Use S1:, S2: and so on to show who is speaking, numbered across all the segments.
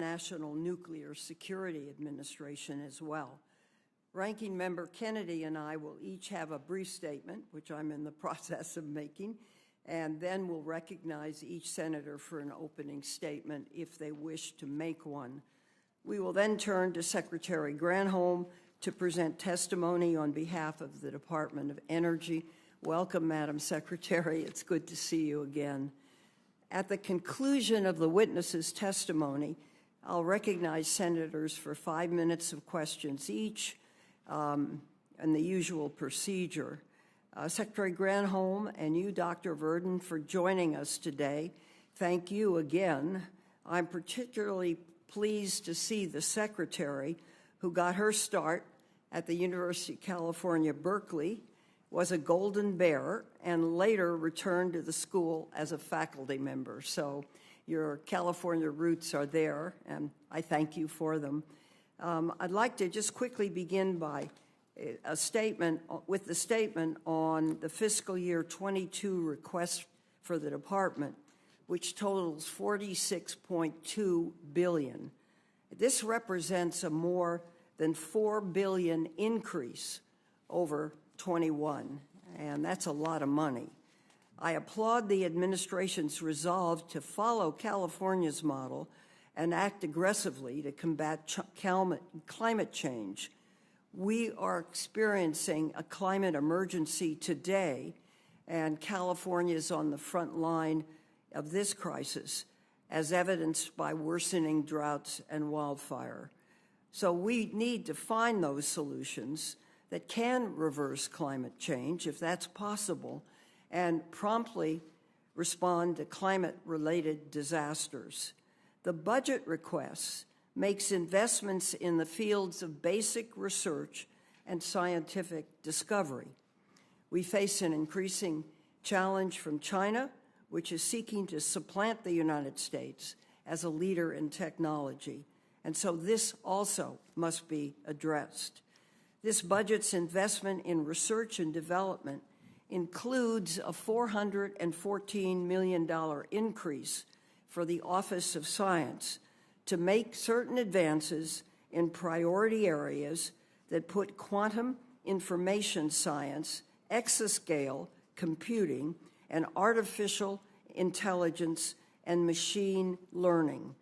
S1: National Nuclear Security Administration as well. Ranking Member Kennedy and I will each have a brief statement, which I'm in the process of making, and then we'll recognize each senator for an opening statement if they wish to make one. We will then turn to Secretary Granholm to present testimony on behalf of the Department of Energy. Welcome, Madam Secretary. It's good to see you again. At the conclusion of the witnesses' testimony, I'll recognize senators for 5 minutes of questions each, and the usual procedure. Secretary Granholm and you, Dr. Verdon, for joining us today. Thank you again. I'm particularly pleased to see the Secretary, who got her start at the University of California, Berkeley, was a Golden Bear, and later returned to the school as a faculty member. So your California roots are there, and I thank you for them. I'd like to just quickly begin by a statement, with the statement on the fiscal year 22 request for the department, which totals $46.2 billion. This represents a more than $4 billion increase over 21, and that's a lot of money. I applaud the administration's resolve to follow California's model and act aggressively to combat climate change. We are experiencing a climate emergency today, and California is on the front line of this crisis, as evidenced by worsening droughts and wildfire. So we need to find those solutions that can reverse climate change, if that's possible, and promptly respond to climate-related disasters. The budget request makes investments in the fields of basic research and scientific discovery. We face an increasing challenge from China, which is seeking to supplant the United States as a leader in technology. And so this also must be addressed. This budget's investment in research and development includes a $414 million increase for the Office of Science to make certain advances in priority areas that put quantum information science, exascale computing, and artificial intelligence and machine learning.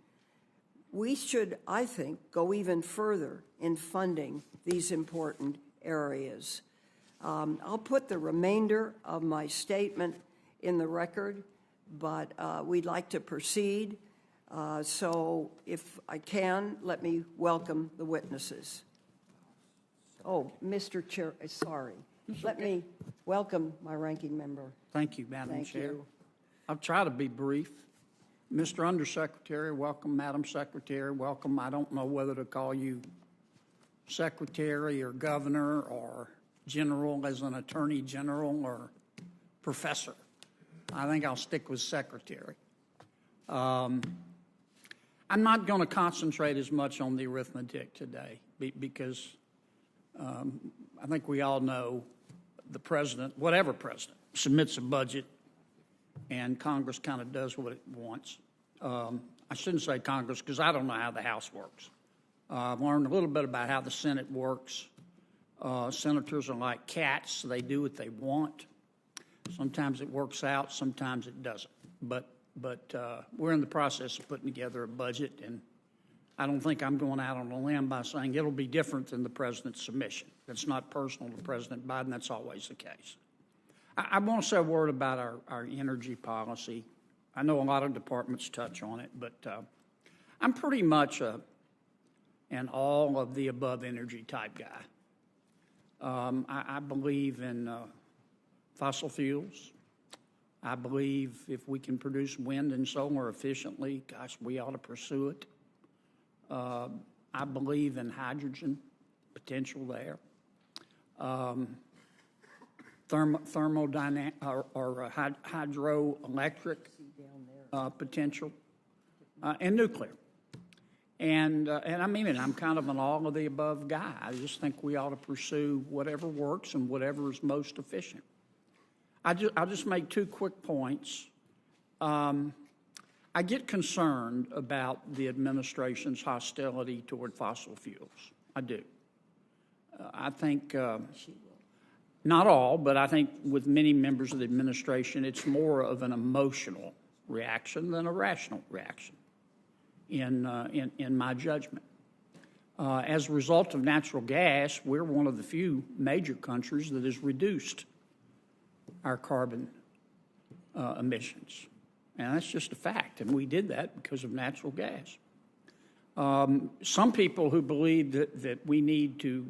S1: We should, I think, go even further in funding these important areas. I'll put the remainder of my statement in the record, but we'd like to proceed. So if I can, let me welcome the witnesses. Oh, Mr. Chair, sorry. Let me welcome my ranking member.
S2: Thank you, Madam Chair.
S1: You.
S2: I'll try to be brief. Mr. Undersecretary, welcome. Madam Secretary, welcome. I don't know whether to call you Secretary or Governor or General as an Attorney General or Professor. I think I'll stick with Secretary. I'm not going to concentrate as much on the arithmetic today because I think we all know the president, whatever president, submits a budget and Congress kind of does what it wants. I shouldn't say Congress because I don't know how the House works. I've learned a little bit about how the Senate works. Senators are like cats, so they do what they want. Sometimes it works out, sometimes it doesn't. But we're in the process of putting together a budget, and I don't think I'm going out on a limb by saying it'll be different than the president's submission. That's not personal to President Biden. That's always the case. I want to say a word about our energy policy. I know a lot of departments touch on it, but I'm pretty much an all-of-the-above energy type guy. I believe in fossil fuels. I believe if we can produce wind and solar efficiently, gosh, we ought to pursue it. I believe in hydrogen potential there. Thermodynamic or hydroelectric potential, and nuclear. And I mean it, I'm kind of an all-of-the-above guy. I just think we ought to pursue whatever works and whatever is most efficient. I'll just make two quick points. I I get concerned about the administration's hostility toward fossil fuels. I do. I think, not all, but I think with many members of the administration, it's more of an emotional reaction than a rational reaction in my judgment. As a result of natural gas, we're one of the few major countries that has reduced our carbon emissions. And that's just a fact, and we did that because of natural gas. Some people who believe that we need to,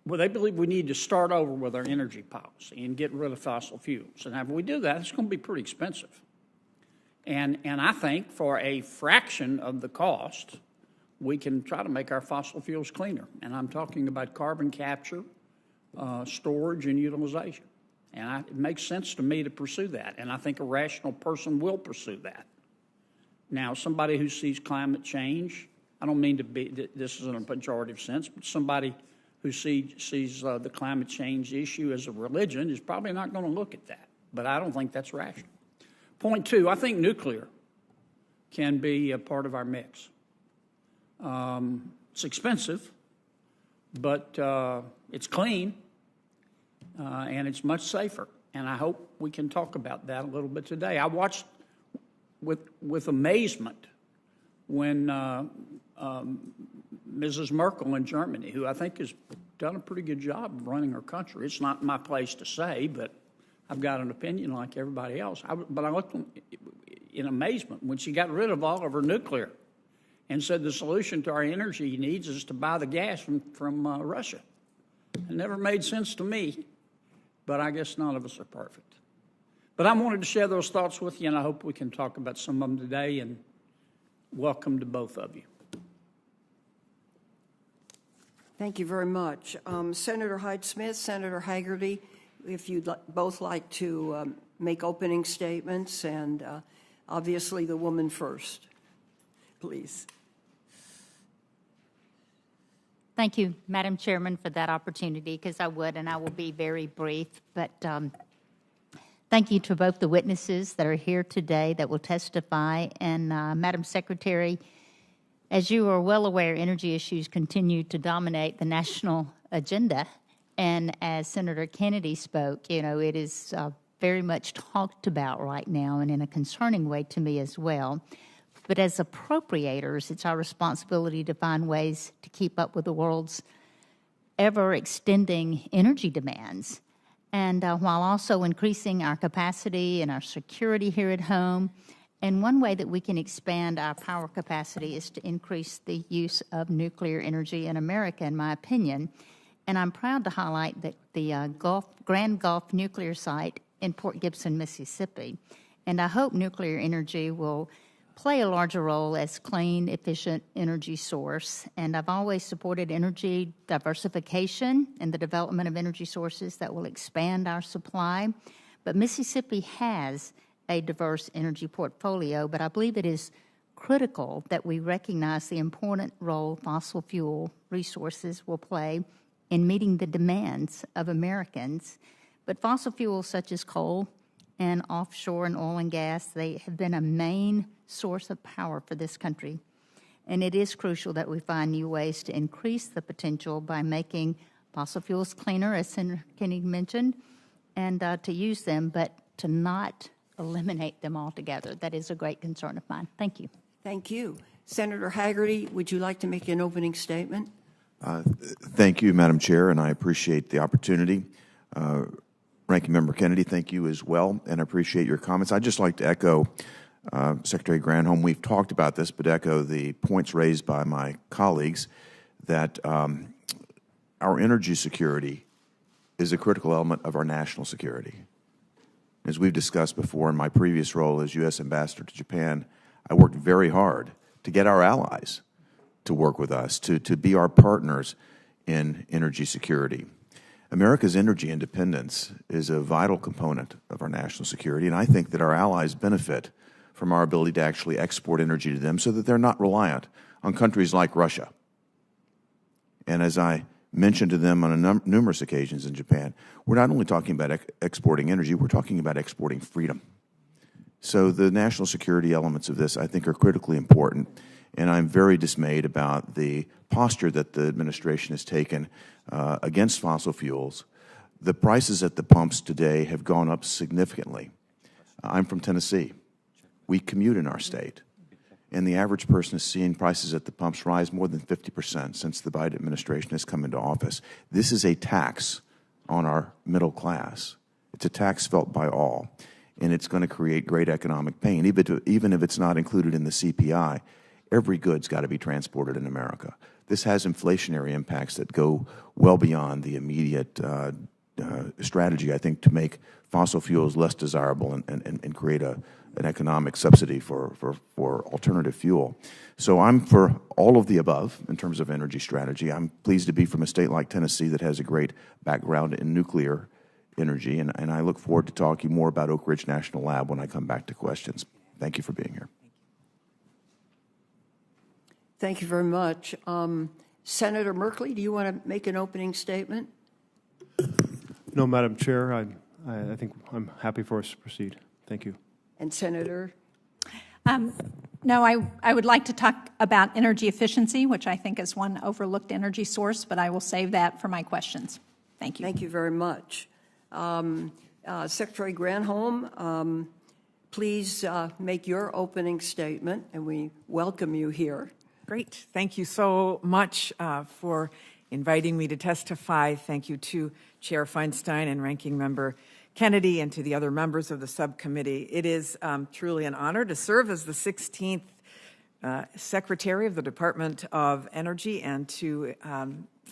S2: well, they believe we need to start over with our energy policy and get rid of fossil fuels. And if we do that, it's going to be pretty expensive. And I think for a fraction of the cost, we can try to make our fossil fuels cleaner. And I'm talking about carbon capture, storage, and utilization. And it makes sense to me to pursue that, and I think a rational person will pursue that. Now, somebody who sees climate change, I don't mean to be, this is in a pejorative sense, but somebody who sees the climate change issue as a religion is probably not going to look at that, but I don't think that's rational. Point two, I think nuclear can be a part of our mix. It's expensive, but it's clean. And it's much safer, and I hope we can talk about that a little bit today. I watched with amazement when Mrs. Merkel in Germany, who I think has done a pretty good job of running her country. It's not my place to say, but I've got an opinion like everybody else. But I looked in amazement when she got rid of all of her nuclear and said the solution to our energy needs is to buy the gas from Russia. It never made sense to me. But I guess none of us are perfect. But I wanted to share those thoughts with you, and I hope we can talk about some of them today, and welcome to both of you.
S1: Thank you very much. Senator Hyde-Smith, Senator Hagerty, if you'd both like to make opening statements, and obviously the woman first, please.
S3: Thank you, Madam Chairman, for that opportunity, because I will be very brief. But thank you to both the witnesses that are here today that will testify. And Madam Secretary, as you are well aware, energy issues continue to dominate the national agenda. And as Senator Kennedy spoke, it is very much talked about right now, and in a concerning way to me as well. But as appropriators, it's our responsibility to find ways to keep up with the world's ever-extending energy demands, and while also increasing our capacity and our security here at home. And one way that we can expand our power capacity is to increase the use of nuclear energy in America, in my opinion. And I'm proud to highlight that the Grand Gulf nuclear site in Port Gibson, Mississippi. And I hope nuclear energy will play a larger role as clean, efficient energy source. And I've always supported energy diversification and the development of energy sources that will expand our supply. But Mississippi has a diverse energy portfolio, but I believe it is critical that we recognize the important role fossil fuel resources will play in meeting the demands of Americans. But fossil fuels such as coal and offshore and oil and gas, they have been a main source of power for this country. And it is crucial that we find new ways to increase the potential by making fossil fuels cleaner, as Senator Kennedy mentioned, and to use them, but to not eliminate them altogether. That is a great concern of mine. Thank you.
S1: Thank you. Senator Hagerty, would you like to make an opening statement?
S4: Thank you, Madam Chair, and I appreciate the opportunity. Ranking Member Kennedy, thank you as well, and I appreciate your comments. I'd just like to echo Secretary Granholm. We've talked about this, but echo the points raised by my colleagues that our energy security is a critical element of our national security. As we've discussed before in my previous role as U.S. Ambassador to Japan, I worked very hard to get our allies to work with us, to be our partners in energy security. America's energy independence is a vital component of our national security, and I think that our allies benefit from our ability to actually export energy to them so that they're not reliant on countries like Russia. And as I mentioned to them on numerous occasions in Japan, we're not only talking about exporting energy, we're talking about exporting freedom. So the national security elements of this, I think, are critically important, and I'm very dismayed about the posture that the administration has taken against fossil fuels. The prices at the pumps today have gone up significantly. I'm from Tennessee. We commute in our state, and the average person is seeing prices at the pumps rise more than 50% since the Biden administration has come into office. This is a tax on our middle class. It's a tax felt by all, and it's going to create great economic pain. Even if it's not included in the CPI, every good's got to be transported in America. This has inflationary impacts that go well beyond the immediate strategy, I think, to make fossil fuels less desirable and create an economic subsidy for alternative fuel. So I'm for all of the above in terms of energy strategy. I'm pleased to be from a state like Tennessee that has a great background in nuclear energy, and I look forward to talking more about Oak Ridge National Lab when I come back to questions. Thank you for being here.
S1: Thank you very much. Senator Merkley, do you want to make an opening statement?
S5: No, Madam Chair, I think I'm happy for us to proceed. Thank you.
S1: And Senator?
S6: No, I would like to talk about energy efficiency, which I think is one overlooked energy source, but I will save that for my questions. Thank you.
S1: Thank you very much. Secretary Granholm, please make your opening statement, and we welcome you here.
S7: Great. Thank you so much for inviting me to testify. Thank you to Chair Feinstein and Ranking Member Kennedy and to the other members of the subcommittee. It is truly an honor to serve as the 16th Secretary of the Department of Energy and to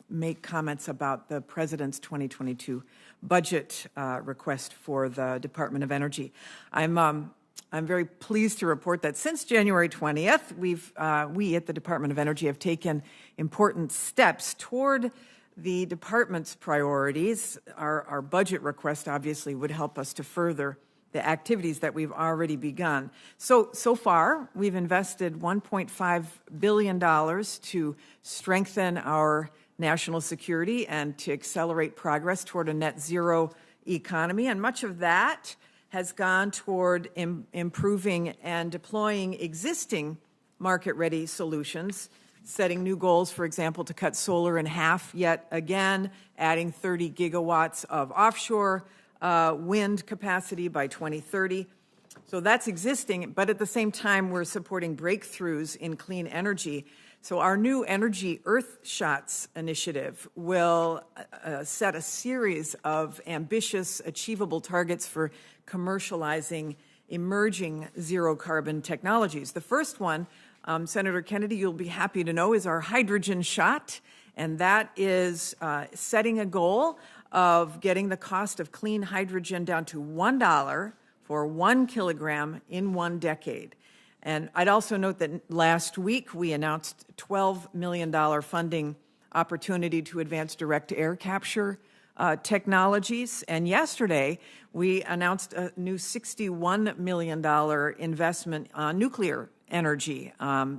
S7: make comments about the President's 2022 budget request for the Department of Energy. I'm very pleased to report that since January 20th, we at the Department of Energy have taken important steps toward the department's priorities. Our budget request obviously would help us to further the activities that we've already begun. So far, we've invested $1.5 billion to strengthen our national security and to accelerate progress toward a net zero economy, and much of that has gone toward improving and deploying existing market-ready solutions, setting new goals, for example, to cut solar in half yet again, adding 30 gigawatts of offshore wind capacity by 2030. So that's existing, but at the same time, we're supporting breakthroughs in clean energy. So our new Energy Earthshots initiative will set a series of ambitious, achievable targets for commercializing emerging zero-carbon technologies. The first one, Senator Kennedy, you'll be happy to know, is our hydrogen shot, and that is setting a goal of getting the cost of clean hydrogen down to $1 for 1 kilogram in 1 decade. And I'd also note that last week we announced $12 million funding opportunity to advance direct air capture technologies. And yesterday we announced a new $61 million investment on nuclear energy,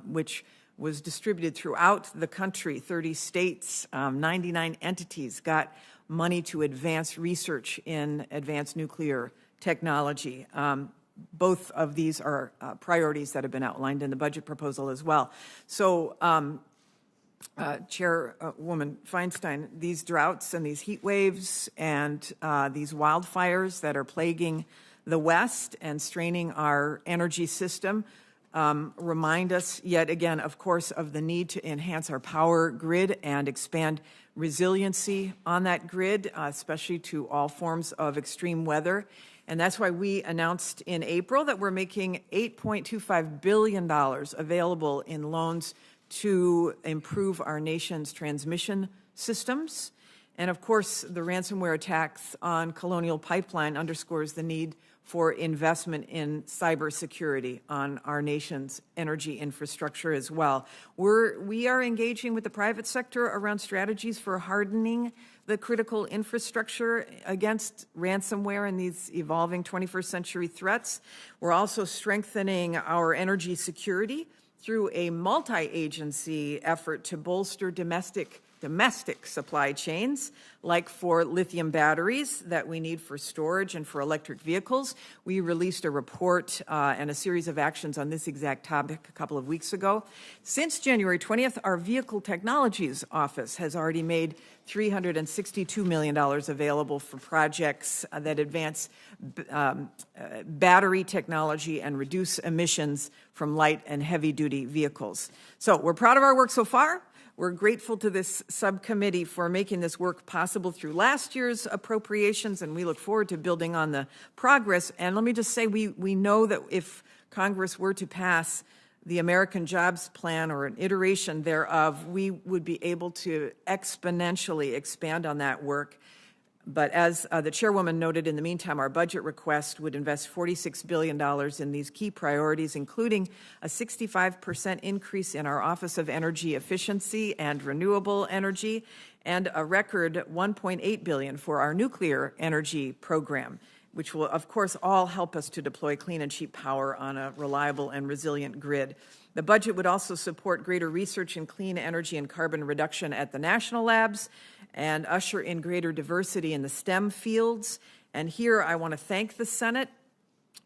S7: which was distributed throughout the country. 30 states, 99 entities got money to advance research in advanced nuclear technology. Both of these are priorities that have been outlined in the budget proposal as well. So, Chairwoman Feinstein, these droughts and these heat waves and these wildfires that are plaguing the West and straining our energy system remind us yet again, of course, of the need to enhance our power grid and expand resiliency on that grid, especially to all forms of extreme weather. And that's why we announced in April that we're making $8.25 billion available in loans to improve our nation's transmission systems. And of course, the ransomware attacks on Colonial Pipeline underscores the need for investment in cybersecurity on our nation's energy infrastructure as well. We are engaging with the private sector around strategies for hardening the critical infrastructure against ransomware and these evolving 21st century threats. We're also strengthening our energy security through a multi-agency effort to bolster domestic domestic supply chains, like for lithium batteries that we need for storage and for electric vehicles. We released a report and a series of actions on this exact topic a couple of weeks ago. Since January 20th, our Vehicle Technologies Office has already made $362 million available for projects that advance battery technology and reduce emissions from light and heavy-duty vehicles. So we're proud of our work so far. We're grateful to this subcommittee for making this work possible through last year's appropriations, and we look forward to building on the progress. And let me just say, we know that if Congress were to pass the American Jobs Plan or an iteration thereof, we would be able to exponentially expand on that work. But as the chairwoman noted, in the meantime, our budget request would invest $46 billion in these key priorities, including a 65% increase in our Office of Energy Efficiency and Renewable Energy, and a record $1.8 billion for our nuclear energy program, which will, of course, all help us to deploy clean and cheap power on a reliable and resilient grid. The budget would also support greater research in clean energy and carbon reduction at the national labs and usher in greater diversity in the STEM fields. And here I want to thank the Senate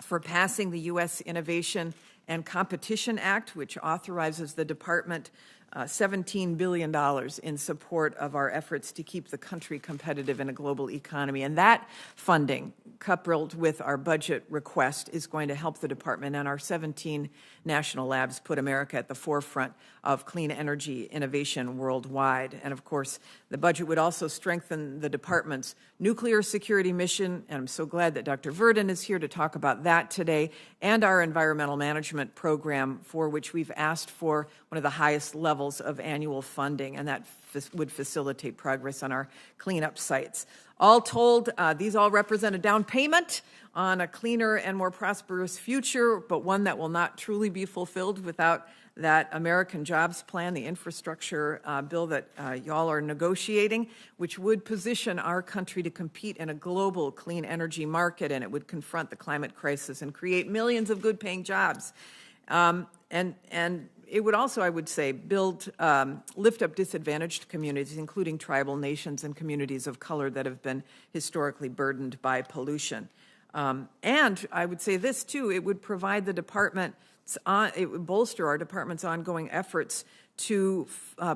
S7: for passing the U.S. Innovation and Competition Act, which authorizes the department $17 billion in support of our efforts to keep the country competitive in a global economy. And that funding, coupled with our budget request, is going to help the department and our 17 national labs put America at the forefront of clean energy innovation worldwide. And of course, the budget would also strengthen the department's nuclear security mission, and I'm so glad that Dr. Verdin is here to talk about that today, and our environmental management program, for which we've asked for one of the highest levels of annual funding, and that would facilitate progress on our cleanup sites. All told, these all represent a down payment on a cleaner and more prosperous future, but one that will not truly be fulfilled without that American Jobs Plan, the infrastructure bill that y'all are negotiating, which would position our country to compete in a global clean energy market, and it would confront the climate crisis and create millions of good-paying jobs. And it would also, I would say, lift up disadvantaged communities, including tribal nations and communities of color that have been historically burdened by pollution. And I would say this, too, it would provide the department, it would bolster our department's ongoing efforts to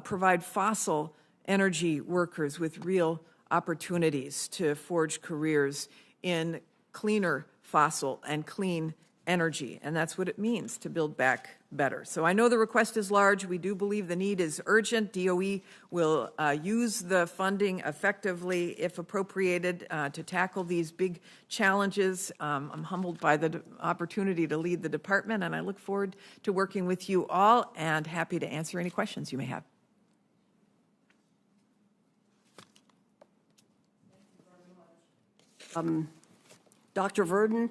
S7: provide fossil energy workers with real opportunities to forge careers in cleaner fossil and clean energy, and that's what it means to build back better. So I know the request is large. We do believe the need is urgent. DOE will use the funding effectively, if appropriated, to tackle these big challenges. I'm humbled by the opportunity to lead the department, and I look forward to working with you all and happy to answer any questions you may have.
S1: Dr. Verdin,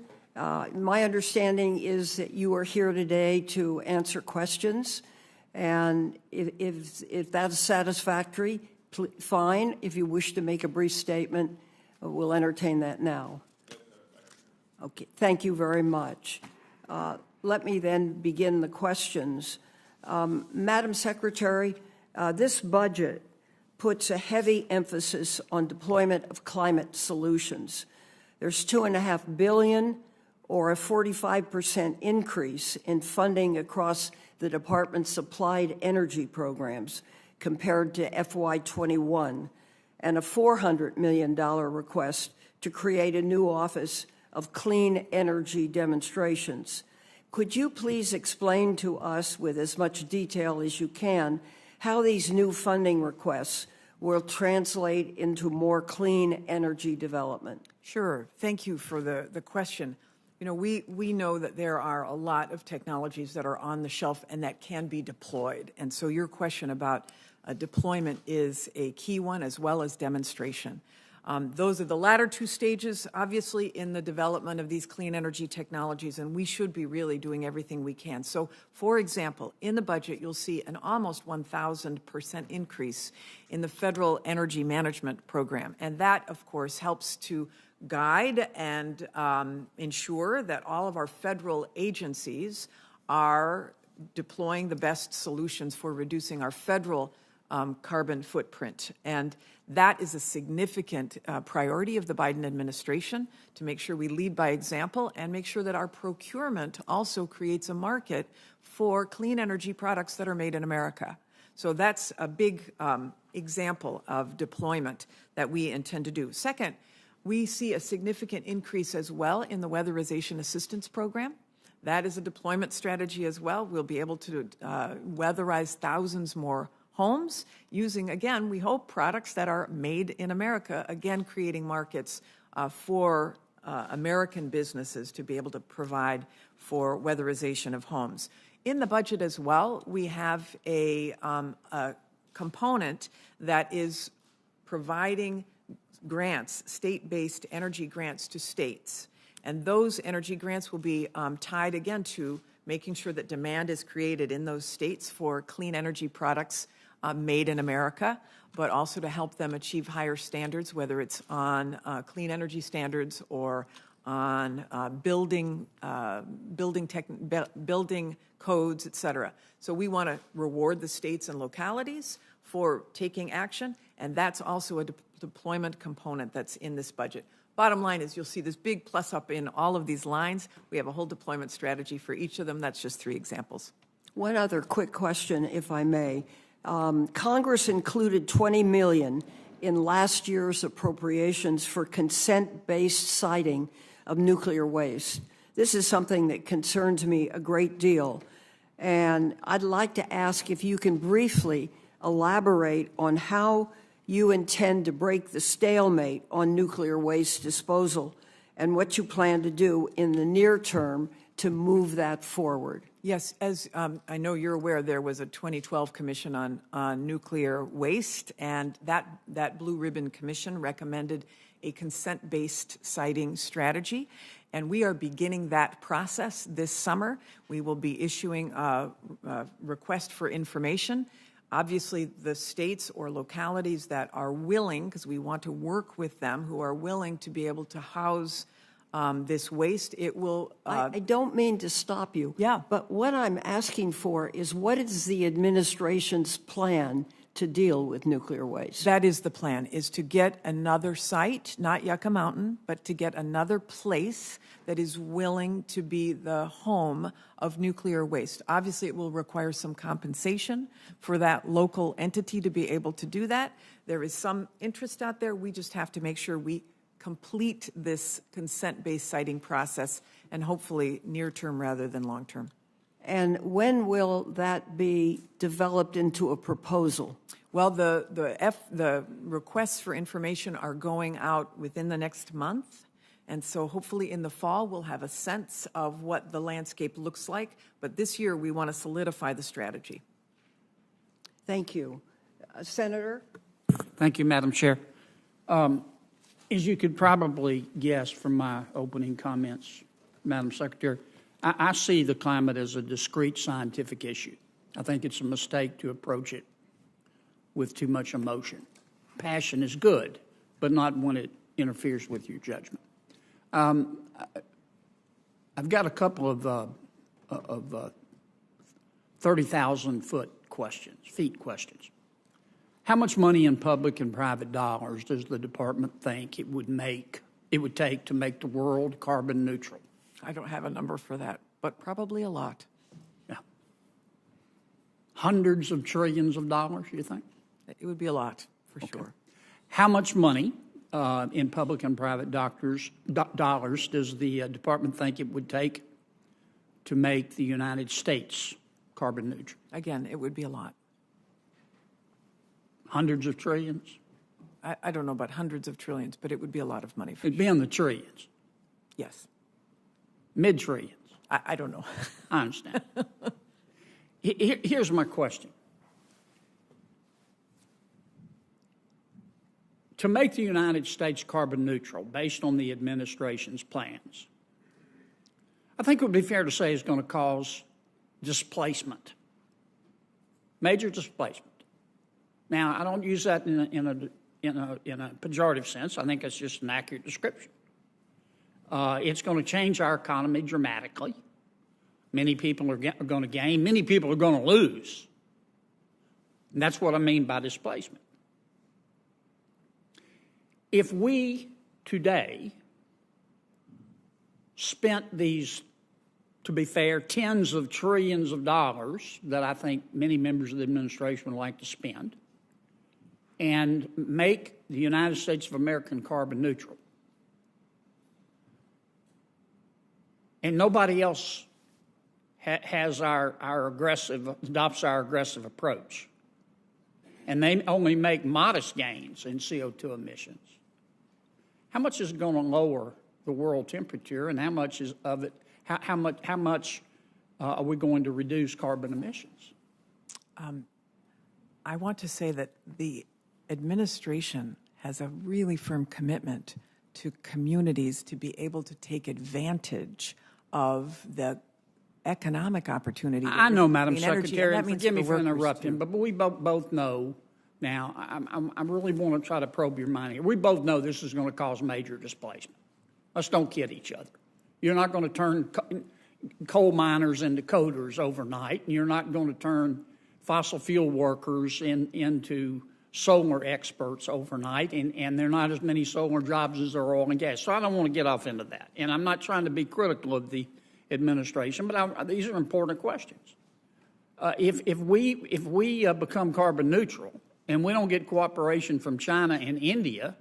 S1: my understanding is that you are here today to answer questions, and if that's satisfactory, fine. If you wish to make a brief statement, we'll entertain that now. Okay, thank you very much. Let me then begin the questions. Madam Secretary, this budget puts a heavy emphasis on deployment of climate solutions. There's $2.5 billion, or a 45% increase in funding across the department's applied energy programs compared to FY21, and a $400 million request to create a new Office of Clean Energy Demonstrations. Could you please explain to us, with as much detail as you can, how these new funding requests will translate into more clean energy development?
S7: Sure. Thank you for the question. You know, we know that there are a lot of technologies that are on the shelf and that can be deployed. And so your question about deployment is a key one, as well as demonstration. Those are the latter two stages, obviously, in the development of these clean energy technologies, and we should be really doing everything we can. So, for example, in the budget, you'll see an almost 1,000% increase in the Federal Energy Management Program. And that, of course, helps to guide and ensure that all of our federal agencies are deploying the best solutions for reducing our federal carbon footprint. And that is a significant priority of the Biden administration, to make sure we lead by example and make sure that our procurement also creates a market for clean energy products that are made in America. So that's a big example of deployment that we intend to do. Second, we see a significant increase as well in the weatherization assistance program. That is a deployment strategy as well. We'll be able to weatherize thousands more homes using, again, we hope, products that are made in America, again, creating markets for American businesses to be able to provide for weatherization of homes. In the budget as well, we have a component that is providing grants, state-based energy grants to states. And those energy grants will be tied, again, to making sure that demand is created in those states for clean energy products made in America, but also to help them achieve higher standards, whether it's on clean energy standards or on building codes, et cetera. So we want to reward the states and localities for taking action, and that's also a deployment component that's in this budget. Bottom line is you'll see this big plus up in all of these lines. We have a whole deployment strategy for each of them. That's just 3 examples.
S1: One other quick question, if I may. Congress included $20 million in last year's appropriations for consent-based siting of nuclear waste. This is something that concerns me a great deal, and I'd like to ask if you can briefly elaborate on how you intend to break the stalemate on nuclear waste disposal and what you plan to do in the near term to move that forward.
S7: Yes, as I know you're aware, there was a 2012 commission on nuclear waste, and that Blue Ribbon Commission recommended a consent-based siting strategy, and we are beginning that process this summer. We will be issuing a request for information. Obviously, the states or localities that are willing, because we want to work with them, who are willing to be able to house this waste, it will...
S1: I don't mean to stop you.
S7: Yeah.
S1: But what I'm asking for is, what is the administration's plan to deal with nuclear waste?
S7: That is the plan, is to get another site, not Yucca Mountain, but to get another place that is willing to be the home of nuclear waste. Obviously, it will require some compensation for that local entity to be able to do that. There is some interest out there. We just have to make sure we complete this consent-based siting process, and hopefully near-term rather than long-term.
S1: And when will that be developed into a proposal?
S7: Well, the requests for information are going out within the next month, and so hopefully in the fall we'll have a sense of what the landscape looks like, but this year we want to solidify the strategy.
S1: Thank you. Senator?
S2: Thank you, Madam Chair. As you could probably guess from my opening comments, Madam Secretary, I see the climate as a discrete scientific issue. I think it's a mistake to approach it with too much emotion. Passion is good, but not when it interferes with your judgment. I've got a couple of 30,000 feet questions. How much money in public and private dollars does the department think it would take to make the world carbon neutral?
S7: I don't have a number for that, but probably a lot.
S2: Yeah. Hundreds of trillions of dollars, you think?
S7: It would be a lot, for sure.
S2: How much money in public and private dollars does the department think it would take to make the United States carbon neutral?
S7: Again, it would be a lot.
S2: Hundreds of trillions?
S7: I don't know about hundreds of trillions, but it would be a lot of money.
S2: It'd be in the trillions.
S7: Yes.
S2: Mid-trillions.
S7: I don't know.
S2: I understand. Here's my question. To make the United States carbon neutral, based on the administration's plans, I think it would be fair to say it's going to cause displacement, major displacement. Now, I don't use that in a pejorative sense. I think that's just an accurate description. It's going to change our economy dramatically. Many people are going to gain. Many people are going to lose. And that's what I mean by displacement. If we today spent these, to be fair, tens of trillions of dollars that I think many members of the administration would like to spend, and make the United States of America carbon neutral, and nobody else has adopts our aggressive approach, and they only make modest gains in CO2 emissions, how much is it going to lower the world temperature, and how much is of it? How much are we going to reduce carbon emissions?
S7: I want to say that the administration has a really firm commitment to communities to be able to take advantage of the economic opportunity.
S2: I know, Madam
S7: clean energy,
S2: Secretary,
S7: and that
S2: and forgive me
S7: means
S2: for
S7: workers,
S2: interrupting,
S7: too.
S2: but we both know now, I really want to try to probe your mind here. We both know this is going to cause major displacement. Let's don't kid each other. You're not going to turn coal miners into coders overnight, and you're not going to turn fossil fuel workers into solar experts overnight, and there are not as many solar jobs as there are oil and gas. So I don't want to get off into that. And I'm not trying to be critical of the administration, but these are important questions. If we become carbon neutral and we don't get cooperation from China and India,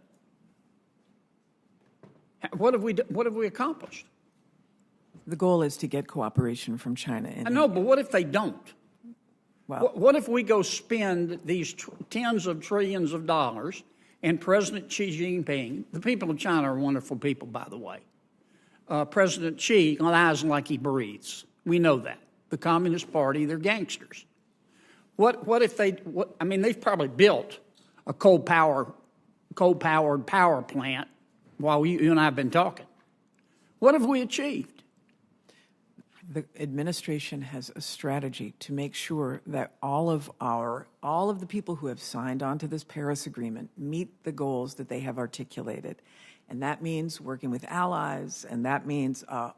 S2: what have we accomplished?
S7: The goal is to get cooperation from China. And
S2: I know, but what if they don't?
S7: Well,
S2: What if we go spend these tens of trillions of dollars, and President Xi Jinping, the people of China are wonderful people, by the way. President Xi lies like he breathes. We know that. The Communist Party, they're gangsters. What if they've probably built a coal-powered power plant while you and I have been talking. What have we achieved?
S7: the administration has a strategy to make sure that all of the people who have signed on to this Paris Agreement meet the goals that they have articulated. And that means working with allies, and that means a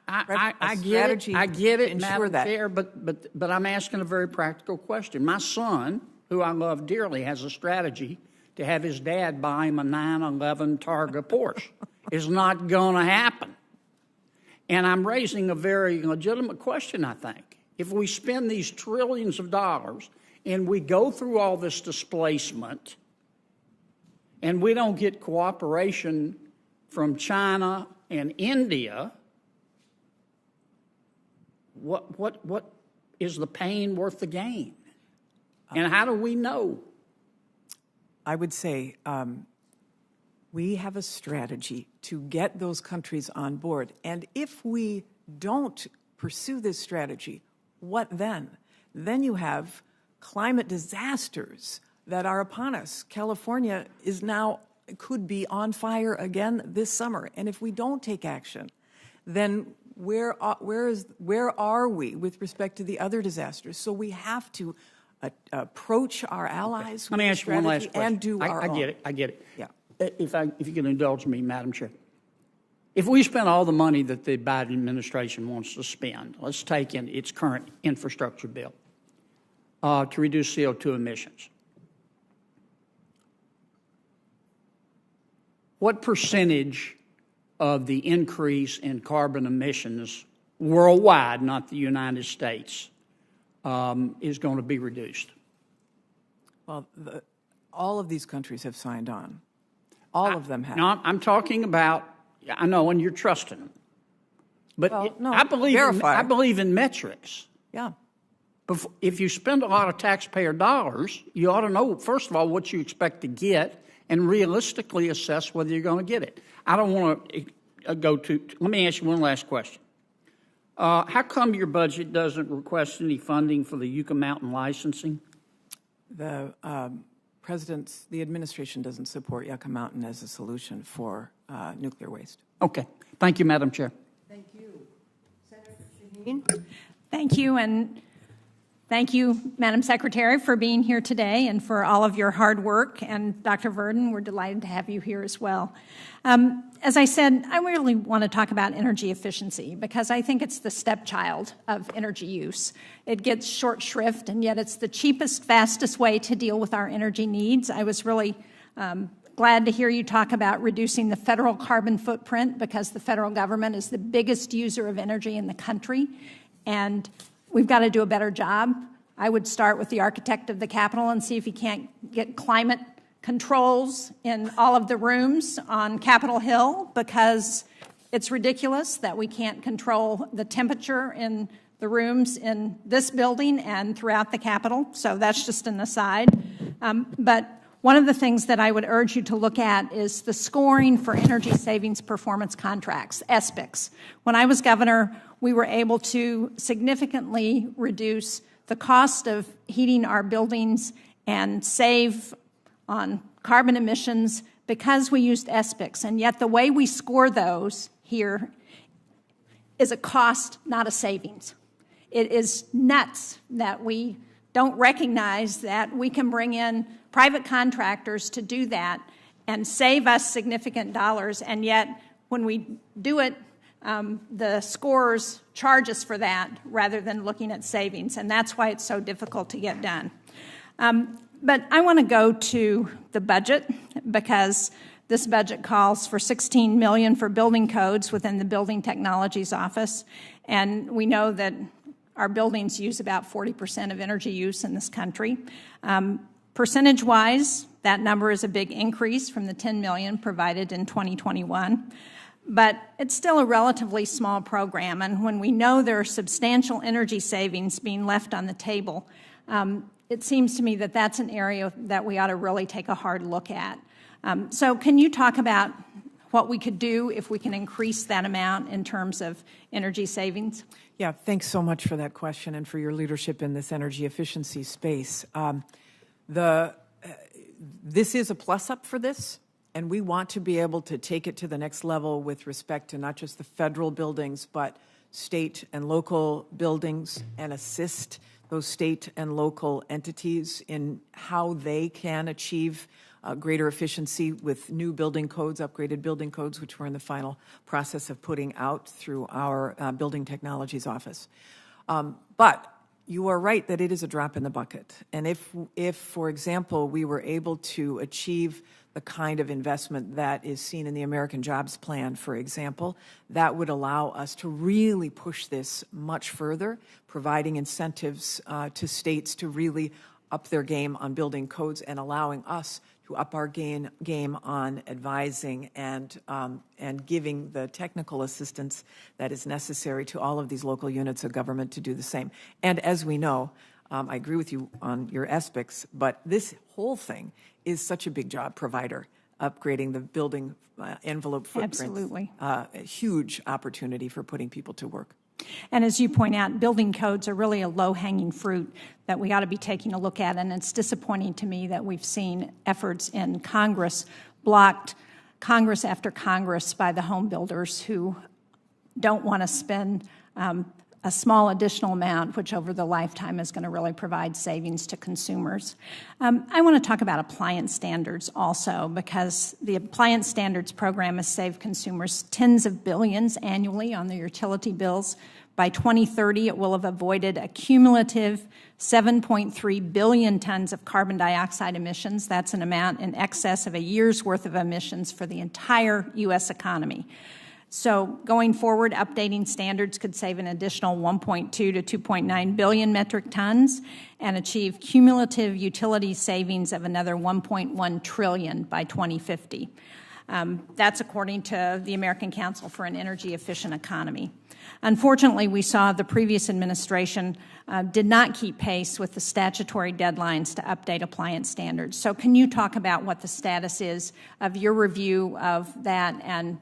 S7: strategy
S2: I get it,
S7: to ensure
S2: Madam
S7: that.
S2: Chair, but I'm asking a very practical question. My son, who I love dearly, has a strategy to have his dad buy him a 911 Targa Porsche. It's not going to happen. And I'm raising a very legitimate question, I think. If we spend these trillions of dollars and we go through all this displacement and we don't get cooperation from China and India, what is the pain worth the gain? And how do we know?
S7: I would say we have a strategy to get those countries on board. And if we don't pursue this strategy, what then? Then you have climate disasters that are upon us. California could be on fire again this summer. And if we don't take action, then where are we with respect to the other disasters? So we have to approach our allies.
S2: Let me ask you one last question.
S7: And do our own.
S2: I get it.
S7: Yeah.
S2: If you can indulge me, Madam Chair. If we spend all the money that the Biden administration wants to spend, let's take in its current infrastructure bill to reduce CO2 emissions, what percentage of the increase in carbon emissions worldwide, not the United States, is going to be reduced?
S7: Well, all of these countries have signed on. All of them have.
S2: No, I'm talking about, I know, and you're trusting them. But
S7: Well, no,
S2: I believe in metrics.
S7: Yeah.
S2: If you spend a lot of taxpayer dollars, you ought to know, first of all, what you expect to get and realistically assess whether you're going to get it. I don't want to let me ask you one last question. How come your budget doesn't request any funding for the Yucca Mountain licensing?
S7: The administration doesn't support Yucca Mountain as a solution for nuclear waste.
S2: Okay. Thank you, Madam Chair.
S1: Thank you. Senator Shaheen?
S6: Thank you. And Thank you, Madam Secretary, for being here today and for all of your hard work. And Dr. Verdon, we're delighted to have you here as well. As I said, I really want to talk about energy efficiency because I think it's the stepchild of energy use. It gets short shrift, and yet it's the cheapest, fastest way to deal with our energy needs. I was really glad to hear you talk about reducing the federal carbon footprint because the federal government is the biggest user of energy in the country, and we've got to do a better job. I would start with the architect of the Capitol and see if he can't get climate controls in all of the rooms on Capitol Hill because it's ridiculous that we can't control the temperature in the rooms in this building and throughout the Capitol. So that's just an aside. But one of the things that I would urge you to look at is the scoring for energy savings performance contracts, ESPICs. When I was governor, we were able to significantly reduce the cost of heating our buildings and save on carbon emissions because we used ESPICs. And yet the way we score those here is a cost, not a savings. It is nuts that we don't recognize that we can bring in private contractors to do that and save us significant dollars, and yet when we do it, the scorers charge us for that rather than looking at savings, and that's why it's so difficult to get done. But I want to go to the budget because this budget calls for $16 million for building codes within the Building Technologies Office, and we know that our buildings use about 40% of energy use in this country. Percentage-wise, that number is a big increase from the $10 million provided in 2021. But it's still a relatively small program, and when we know there are substantial energy savings being left on the table, it seems to me that that's an area that we ought to really take a hard look at. So can you talk about what we could do if we can increase that amount in terms of energy savings?
S7: Yeah, thanks so much for that question and for your leadership in this energy efficiency space. This is a plus-up for this, and we want to be able to take it to the next level with respect to not just the federal buildings, but state and local buildings, and assist those state and local entities in how they can achieve greater efficiency with new building codes, upgraded building codes, which we're in the final process of putting out through our Building Technologies Office. But you are right that it is a drop in the bucket. And if, for example, we were able to achieve the kind of investment that is seen in the American Jobs Plan, for example, that would allow us to really push this much further, providing incentives to states to really up their game on building codes and allowing us to up our game on advising and giving the technical assistance that is necessary to all of these local units of government to do the same. And as we know, I agree with you on your ESPICs, but this whole thing is such a big job provider, upgrading the building envelope footprint.
S6: Absolutely.
S7: A huge opportunity for putting people to work.
S6: And as you point out, building codes are really a low-hanging fruit that we ought to be taking a look at, and it's disappointing to me that we've seen efforts in Congress blocked, Congress after Congress, by the home builders who don't want to spend a small additional amount, which over the lifetime is going to really provide savings to consumers. I want to talk about appliance standards also, because the appliance standards program has saved consumers tens of billions annually on their utility bills. By 2030, it will have avoided a cumulative 7.3 billion tons of carbon dioxide emissions. That's an amount in excess of a year's worth of emissions for the entire U.S. economy. So going forward, updating standards could save an additional 1.2 to 2.9 billion metric tons and achieve cumulative utility savings of another 1.1 trillion by 2050. That's according to the American Council for an Energy Efficient Economy. Unfortunately, we saw the previous administration did not keep pace with the statutory deadlines to update appliance standards. So can you talk about what the status is of your review of that and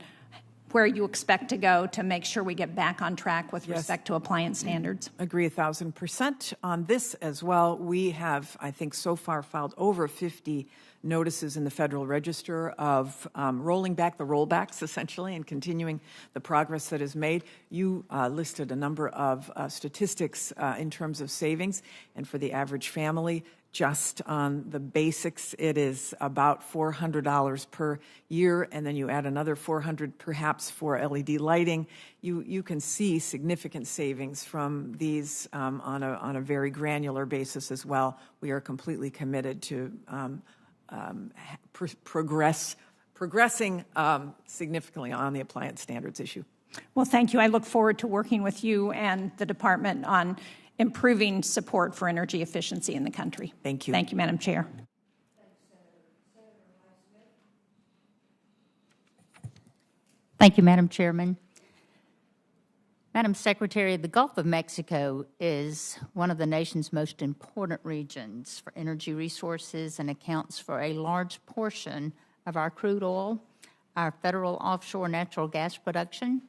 S6: where you expect to go to make sure we get back on track with respect to appliance standards.
S7: Agree 1,000% on this as well. We have, I think, so far filed over 50 notices in the Federal Register of rolling back the rollbacks, essentially, and continuing the progress that is made. You listed a number of statistics in terms of savings, and for the average family, just on the basics, it is about $400 per year, and then you add another $400 perhaps for LED lighting. You can see significant savings from these on a very granular basis as well. We are completely committed to progressing significantly on the appliance standards issue.
S6: Well, thank you. I look forward to working with you and the department on improving support for energy efficiency in the country.
S7: Thank you.
S6: Thank you, Madam Chair.
S3: Thank you, Madam Chairman. Madam Secretary, the Gulf of Mexico is one of the nation's most important regions for energy resources and accounts for a large portion of our crude oil, our federal offshore natural gas production.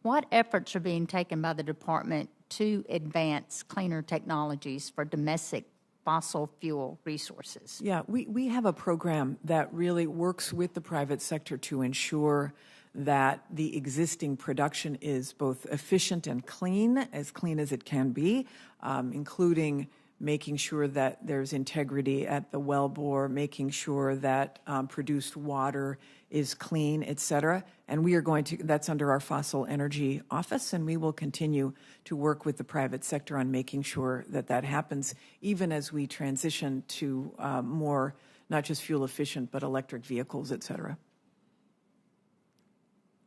S3: What efforts are being taken by the department to advance cleaner technologies for domestic fossil fuel resources?
S7: Yeah, we have a program that really works with the private sector to ensure that the existing production is both efficient and clean as it can be, including making sure that there's integrity at the wellbore, making sure that produced water is clean, et cetera. And we are going to, that's under our Fossil Energy Office, and we will continue to work with the private sector on making sure that that happens, even as we transition to more, not just fuel efficient, but electric vehicles, et cetera.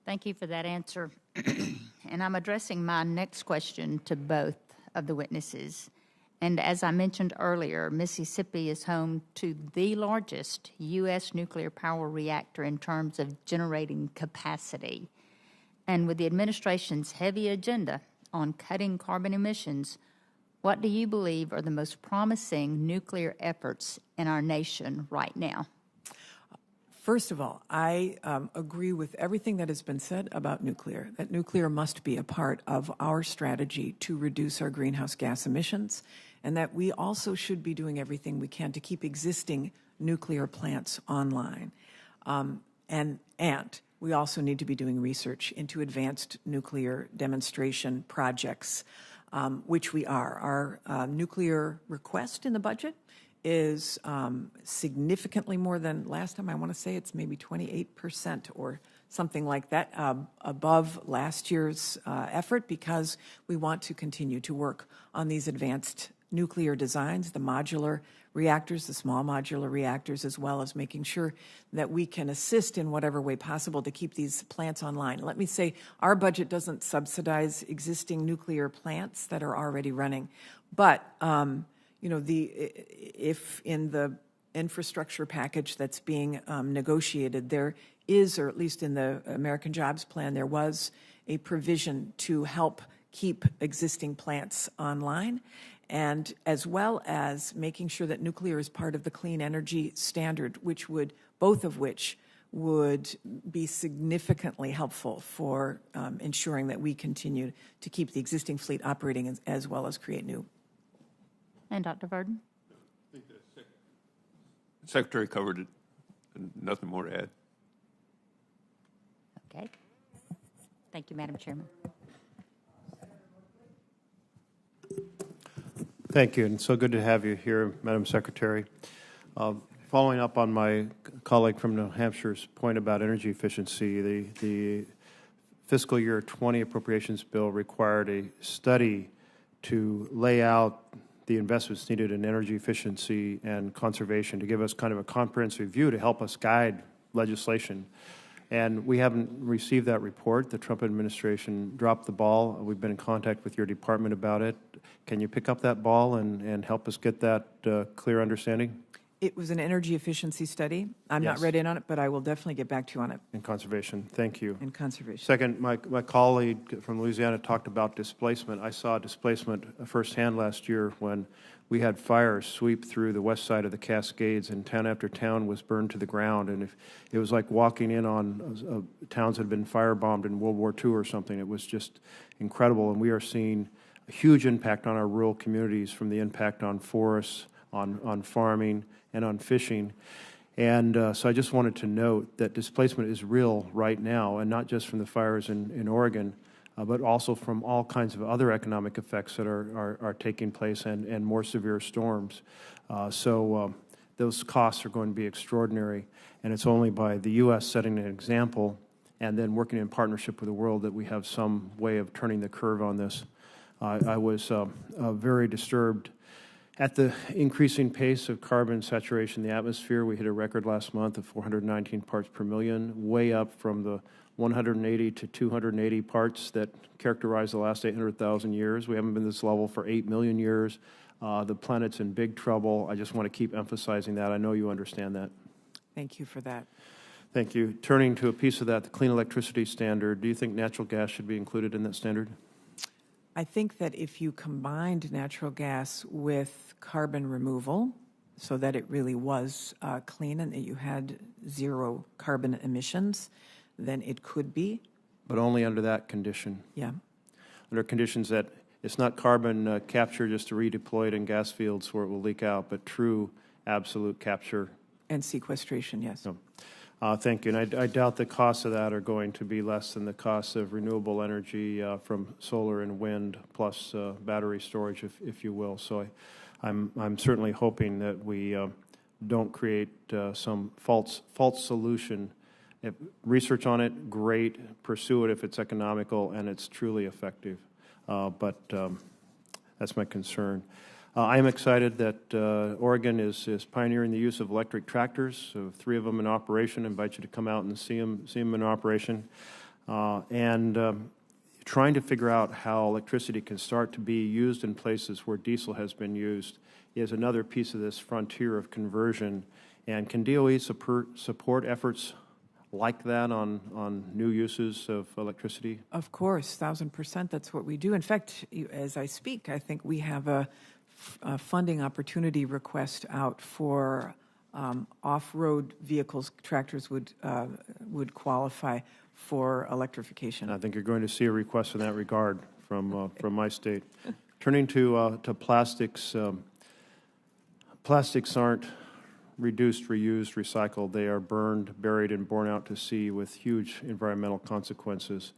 S3: Thank you for that answer. And I'm addressing my next question to both of the witnesses. And as I mentioned earlier, Mississippi is home to the largest U.S. nuclear power reactor in terms of generating capacity. And with the administration's heavy agenda on cutting carbon emissions, what do you believe are the most promising nuclear efforts in our nation right now?
S7: First of all, I agree with everything that has been said about nuclear, that nuclear must be a part of our strategy to reduce our greenhouse gas emissions, and that we also should be doing everything we can to keep existing nuclear plants online. And we also need to be doing research into advanced nuclear demonstration projects, which we are. Our nuclear request in the budget is significantly more than last time. I want to say it's maybe 28% or something like that above last year's effort, because we want to continue to work on these advanced nuclear designs, the modular reactors, the small modular reactors, as well as making sure that we can assist in whatever way possible to keep these plants online. Let me say, our budget doesn't subsidize existing nuclear plants that are already running, but you know, if in the infrastructure package that's being negotiated, there is, or at least in the American Jobs Plan, there was a provision to help keep existing plants online, and as well as making sure that nuclear is part of the clean energy standard, both of which would be significantly helpful for ensuring that we continue to keep the existing fleet operating as well as create new.
S3: And Dr. Verdon?
S8: I think the Secretary covered it, and nothing more to add.
S3: Okay. Thank you, Madam Chairman.
S5: Thank you, and so good to have you here, Madam Secretary. Following up on my colleague from New Hampshire's point about energy efficiency, the fiscal year 20 appropriations bill required a study to lay out the investments needed in energy efficiency and conservation, to give us kind of a comprehensive view to help us guide legislation. And we haven't received that report. The Trump administration dropped the ball. We've been in contact with your department about it. Can you pick up that ball and help us get that clear understanding?
S7: It was an energy efficiency study. I'm not
S5: Yes.
S7: read in on it, but I will definitely get back to you on it.
S5: And conservation. Thank you.
S7: And conservation.
S5: Second, my colleague from Louisiana talked about displacement. I saw displacement firsthand last year when we had fires sweep through the west side of the Cascades, and town after town was burned to the ground. And it was like walking in on towns that had been firebombed in World War II or something. It was just incredible. And we are seeing a huge impact on our rural communities from the impact on forests, on farming, and on fishing. And so I just wanted to note that displacement is real right now, and not just from the fires in Oregon, but also from all kinds of other economic effects that are taking place, and more severe storms. So those costs are going to be extraordinary, and it's only by the U.S. setting an example and then working in partnership with the world that we have some way of turning the curve on this. I was very disturbed at the increasing pace of carbon saturation in the atmosphere. We hit a record last month of 419 parts per million, way up from the 180 to 280 parts that characterize the last 800,000 years. We haven't been this level for 8 million years. The planet's in big trouble. I just want to keep emphasizing that. I know you understand that.
S7: Thank you for that.
S5: Thank you. Turning to a piece of that, the Clean Electricity Standard, do you think natural gas should be included in that standard?
S7: I think that if you combined natural gas with carbon removal so that it really was clean and that you had zero carbon emissions, then it could be.
S5: But only under that condition.
S7: Yeah.
S5: Under conditions that it's not carbon capture just to redeploy it in gas fields where it will leak out, but true absolute capture.
S7: And sequestration, yes.
S5: No. Thank you. And I doubt the costs of that are going to be less than the costs of renewable energy from solar and wind plus battery storage, if you will. So I'm certainly hoping that we don't create some false solution. If research on it, great. Pursue it if it's economical and it's truly effective. But that's my concern. I am excited that Oregon is pioneering the use of electric tractors. So 3 of them in operation. I invite you to come out and see them in operation. And trying to figure out how electricity can start to be used in places where diesel has been used is another piece of this frontier of conversion. And can DOE support efforts like that on new uses of electricity?
S7: Of course, 1,000%. That's what we do. In fact, as I speak, I think we have a funding opportunity request out for off-road vehicles. Tractors would qualify for electrification.
S5: I think you're going to see a request in that regard from my state. Turning to plastics, plastics aren't reduced, reused, recycled. They are burned, buried, and borne out to sea with huge environmental consequences.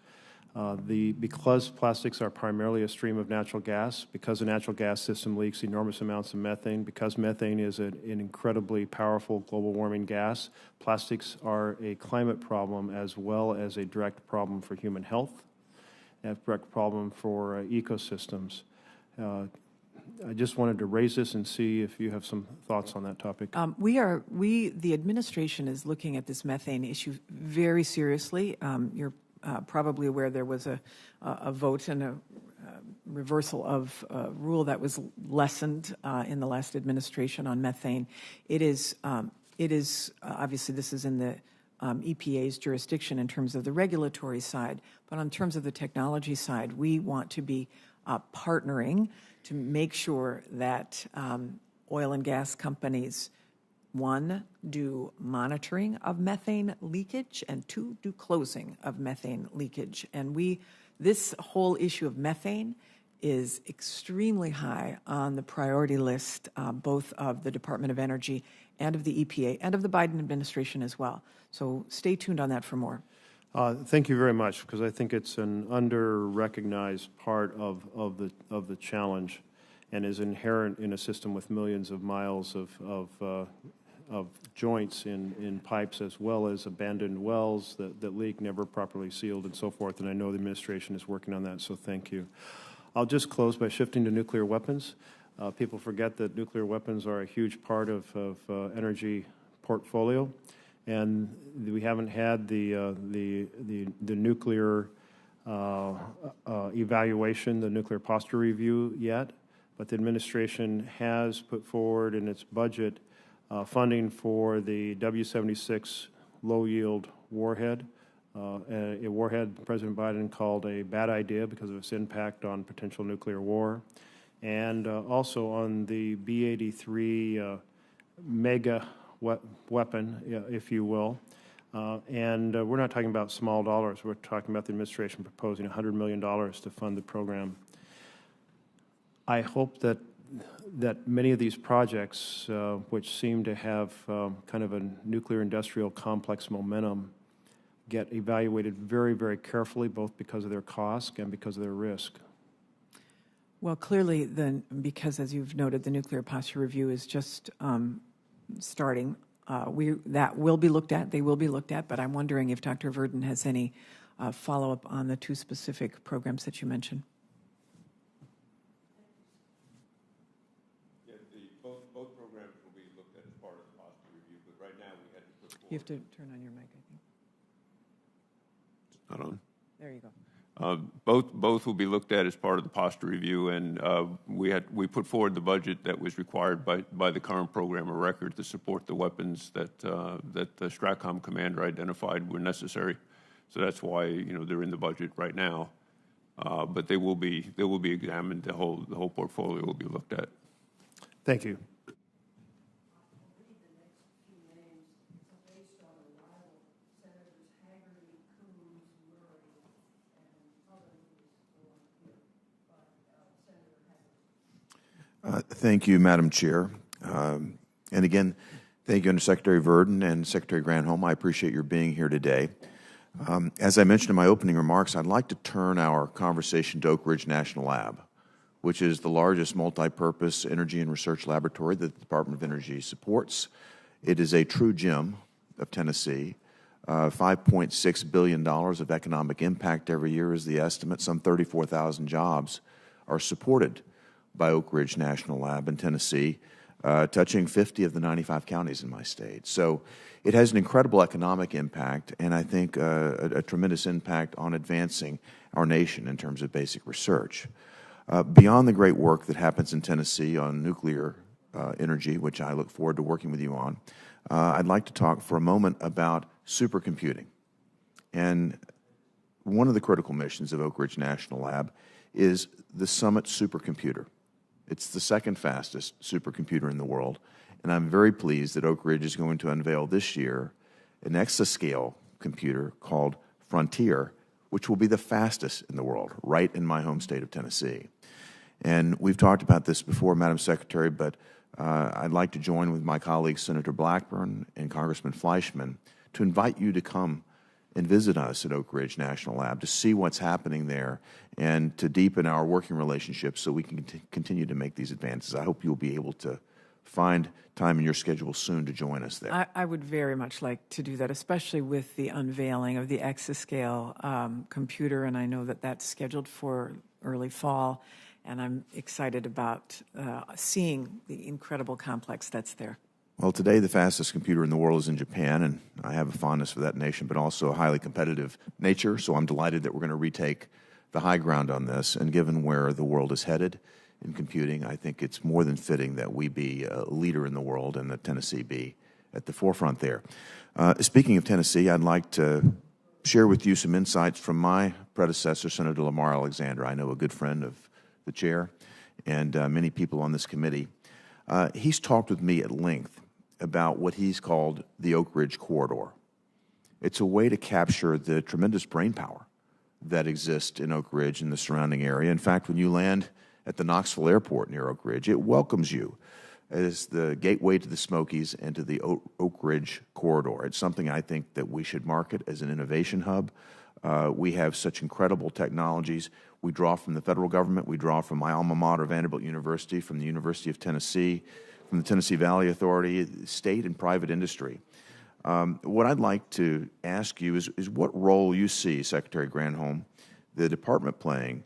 S5: Because plastics are primarily a stream of natural gas, because the natural gas system leaks enormous amounts of methane, because methane is an incredibly powerful global warming gas, plastics are a climate problem as well as a direct problem for human health, and a direct problem for ecosystems. I just wanted to raise this and see if you have some thoughts on that topic.
S7: The administration is looking at this methane issue very seriously. You're probably aware there was a vote and a reversal of a rule that was lessened in the last administration on methane. It is obviously this is in the EPA's jurisdiction in terms of the regulatory side, but in terms of the technology side, we want to be partnering to make sure that oil and gas companies, 1, do monitoring of methane leakage, and 2, do closing of methane leakage. And this whole issue of methane is extremely high on the priority list, both of the Department of Energy and of the EPA and of the Biden administration as well. So stay tuned on that for more.
S5: Thank you very much, because I think it's an under-recognized part of the challenge, and is inherent in a system with millions of miles of joints in pipes, as well as abandoned wells that leak, never properly sealed, and so forth. And I know the administration is working on that, so thank you. I'll just close by shifting to nuclear weapons. People forget that nuclear weapons are a huge part of energy portfolio, and we haven't had the nuclear evaluation, the nuclear posture review yet, but the administration has put forward in its budget funding for the W-76 low-yield warhead, a warhead President Biden called a bad idea because of its impact on potential nuclear war, and also on the B-83 mega weapon, if you will. And we're not talking about small dollars. We're talking about the administration proposing $100 million to fund the program. I hope that many of these projects, which seem to have kind of a nuclear industrial complex momentum, get evaluated very, very carefully, both because of their cost and because of their risk.
S7: Well, clearly, because as you've noted, the nuclear posture review is just starting. That will be looked at. They will be looked at. But I'm wondering if Dr. Verdin has any follow-up on the two specific programs that you mentioned.
S8: Yeah, both programs will be looked at as part of the posture review. But right now, we had to put forward.
S7: You have to turn on your mic, I think.
S8: It's not on.
S7: There you go.
S8: Both will be looked at as part of the posture review, and we put forward the budget that was required by the current program of record to support the weapons that the STRATCOM commander identified were necessary. So that's why they're in the budget right now, but they will be examined. The whole portfolio will be looked at.
S5: Thank you.
S4: Thank you, Madam Chair. And again, thank you, Undersecretary Verdin and Secretary Granholm. I appreciate your being here today. As I mentioned in my opening remarks, I'd like to turn our conversation to Oak Ridge National Lab, which is the largest multi-purpose energy and research laboratory that the Department of Energy supports. It is a true gem of Tennessee. $5.6 billion of economic impact every year is the estimate. Some 34,000 jobs are supported by Oak Ridge National Lab in Tennessee, touching 50 of the 95 counties in my state. So it has an incredible economic impact, and I think a tremendous impact on advancing our nation in terms of basic research. Beyond the great work that happens in Tennessee on nuclear energy, which I look forward to working with you on, I'd like to talk for a moment about supercomputing. And one of the critical missions of Oak Ridge National Lab is the Summit supercomputer. It's the second fastest supercomputer in the world, and I'm very pleased that Oak Ridge is going to unveil this year an exascale computer called Frontier, which will be the fastest in the world, right in my home state of Tennessee. And we've talked about this before, Madam Secretary, but I'd like to join with my colleagues, Senator Blackburn and Congressman Fleischman, to invite you to come and visit us at Oak Ridge National Lab to see what's happening there and to deepen our working relationships so we can continue to make these advances. I hope you'll be able to find time in your schedule soon to join us there.
S7: I would very much like to do that, especially with the unveiling of the exascale computer, and I know that that's scheduled for early fall, and I'm excited about seeing the incredible complex that's there.
S4: Well, today the fastest computer in the world is in Japan, and I have a fondness for that nation, but also a highly competitive nature, so I'm delighted that we're going to retake the high ground on this. And given where the world is headed in computing, I think it's more than fitting that we be a leader in the world and that Tennessee be at the forefront there. Speaking of Tennessee, I'd like to share with you some insights from my predecessor, Senator Lamar Alexander. I know a good friend of the chair and many people on this committee. He's talked with me at length about what he's called the Oak Ridge Corridor. It's a way to capture the tremendous brainpower that exists in Oak Ridge and the surrounding area. In fact, when you land at the Knoxville Airport near Oak Ridge, it welcomes you as the gateway to the Smokies and to the Oak Ridge Corridor. It's something I think that we should market as an innovation hub. We have such incredible technologies. We draw from the federal government. We draw from my alma mater, Vanderbilt University, from the University of Tennessee, from the Tennessee Valley Authority, state and private industry. What I'd like to ask you is what role you see, Secretary Granholm, the department playing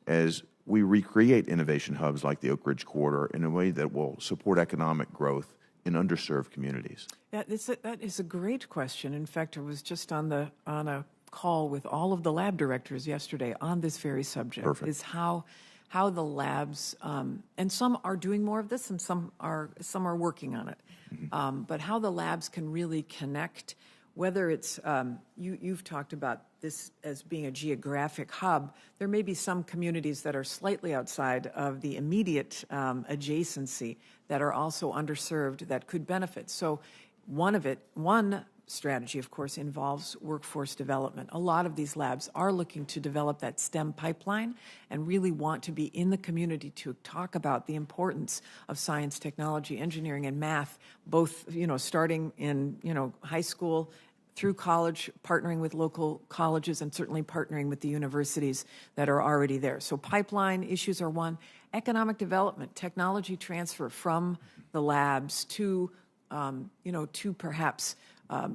S4: as we recreate innovation hubs like the Oak Ridge Corridor in a way that will support economic growth in underserved communities?
S7: That is a great question. In fact, I was just on a call with all of the lab directors yesterday on this very subject.
S4: Perfect.
S7: Is how how the labs, and some are doing more of this and some are working on it, but how the labs can really connect, whether it's, you've talked about this as being a geographic hub. There may be some communities that are slightly outside of the immediate adjacency that are also underserved that could benefit. So one strategy, of course, involves workforce development. A lot of these labs are looking to develop that STEM pipeline and really want to be in the community to talk about the importance of science, technology, engineering, and math, both, starting in, high school through college, partnering with local colleges, and certainly partnering with the universities that are already there. So pipeline issues are one. Economic development, technology transfer from the labs to, to perhaps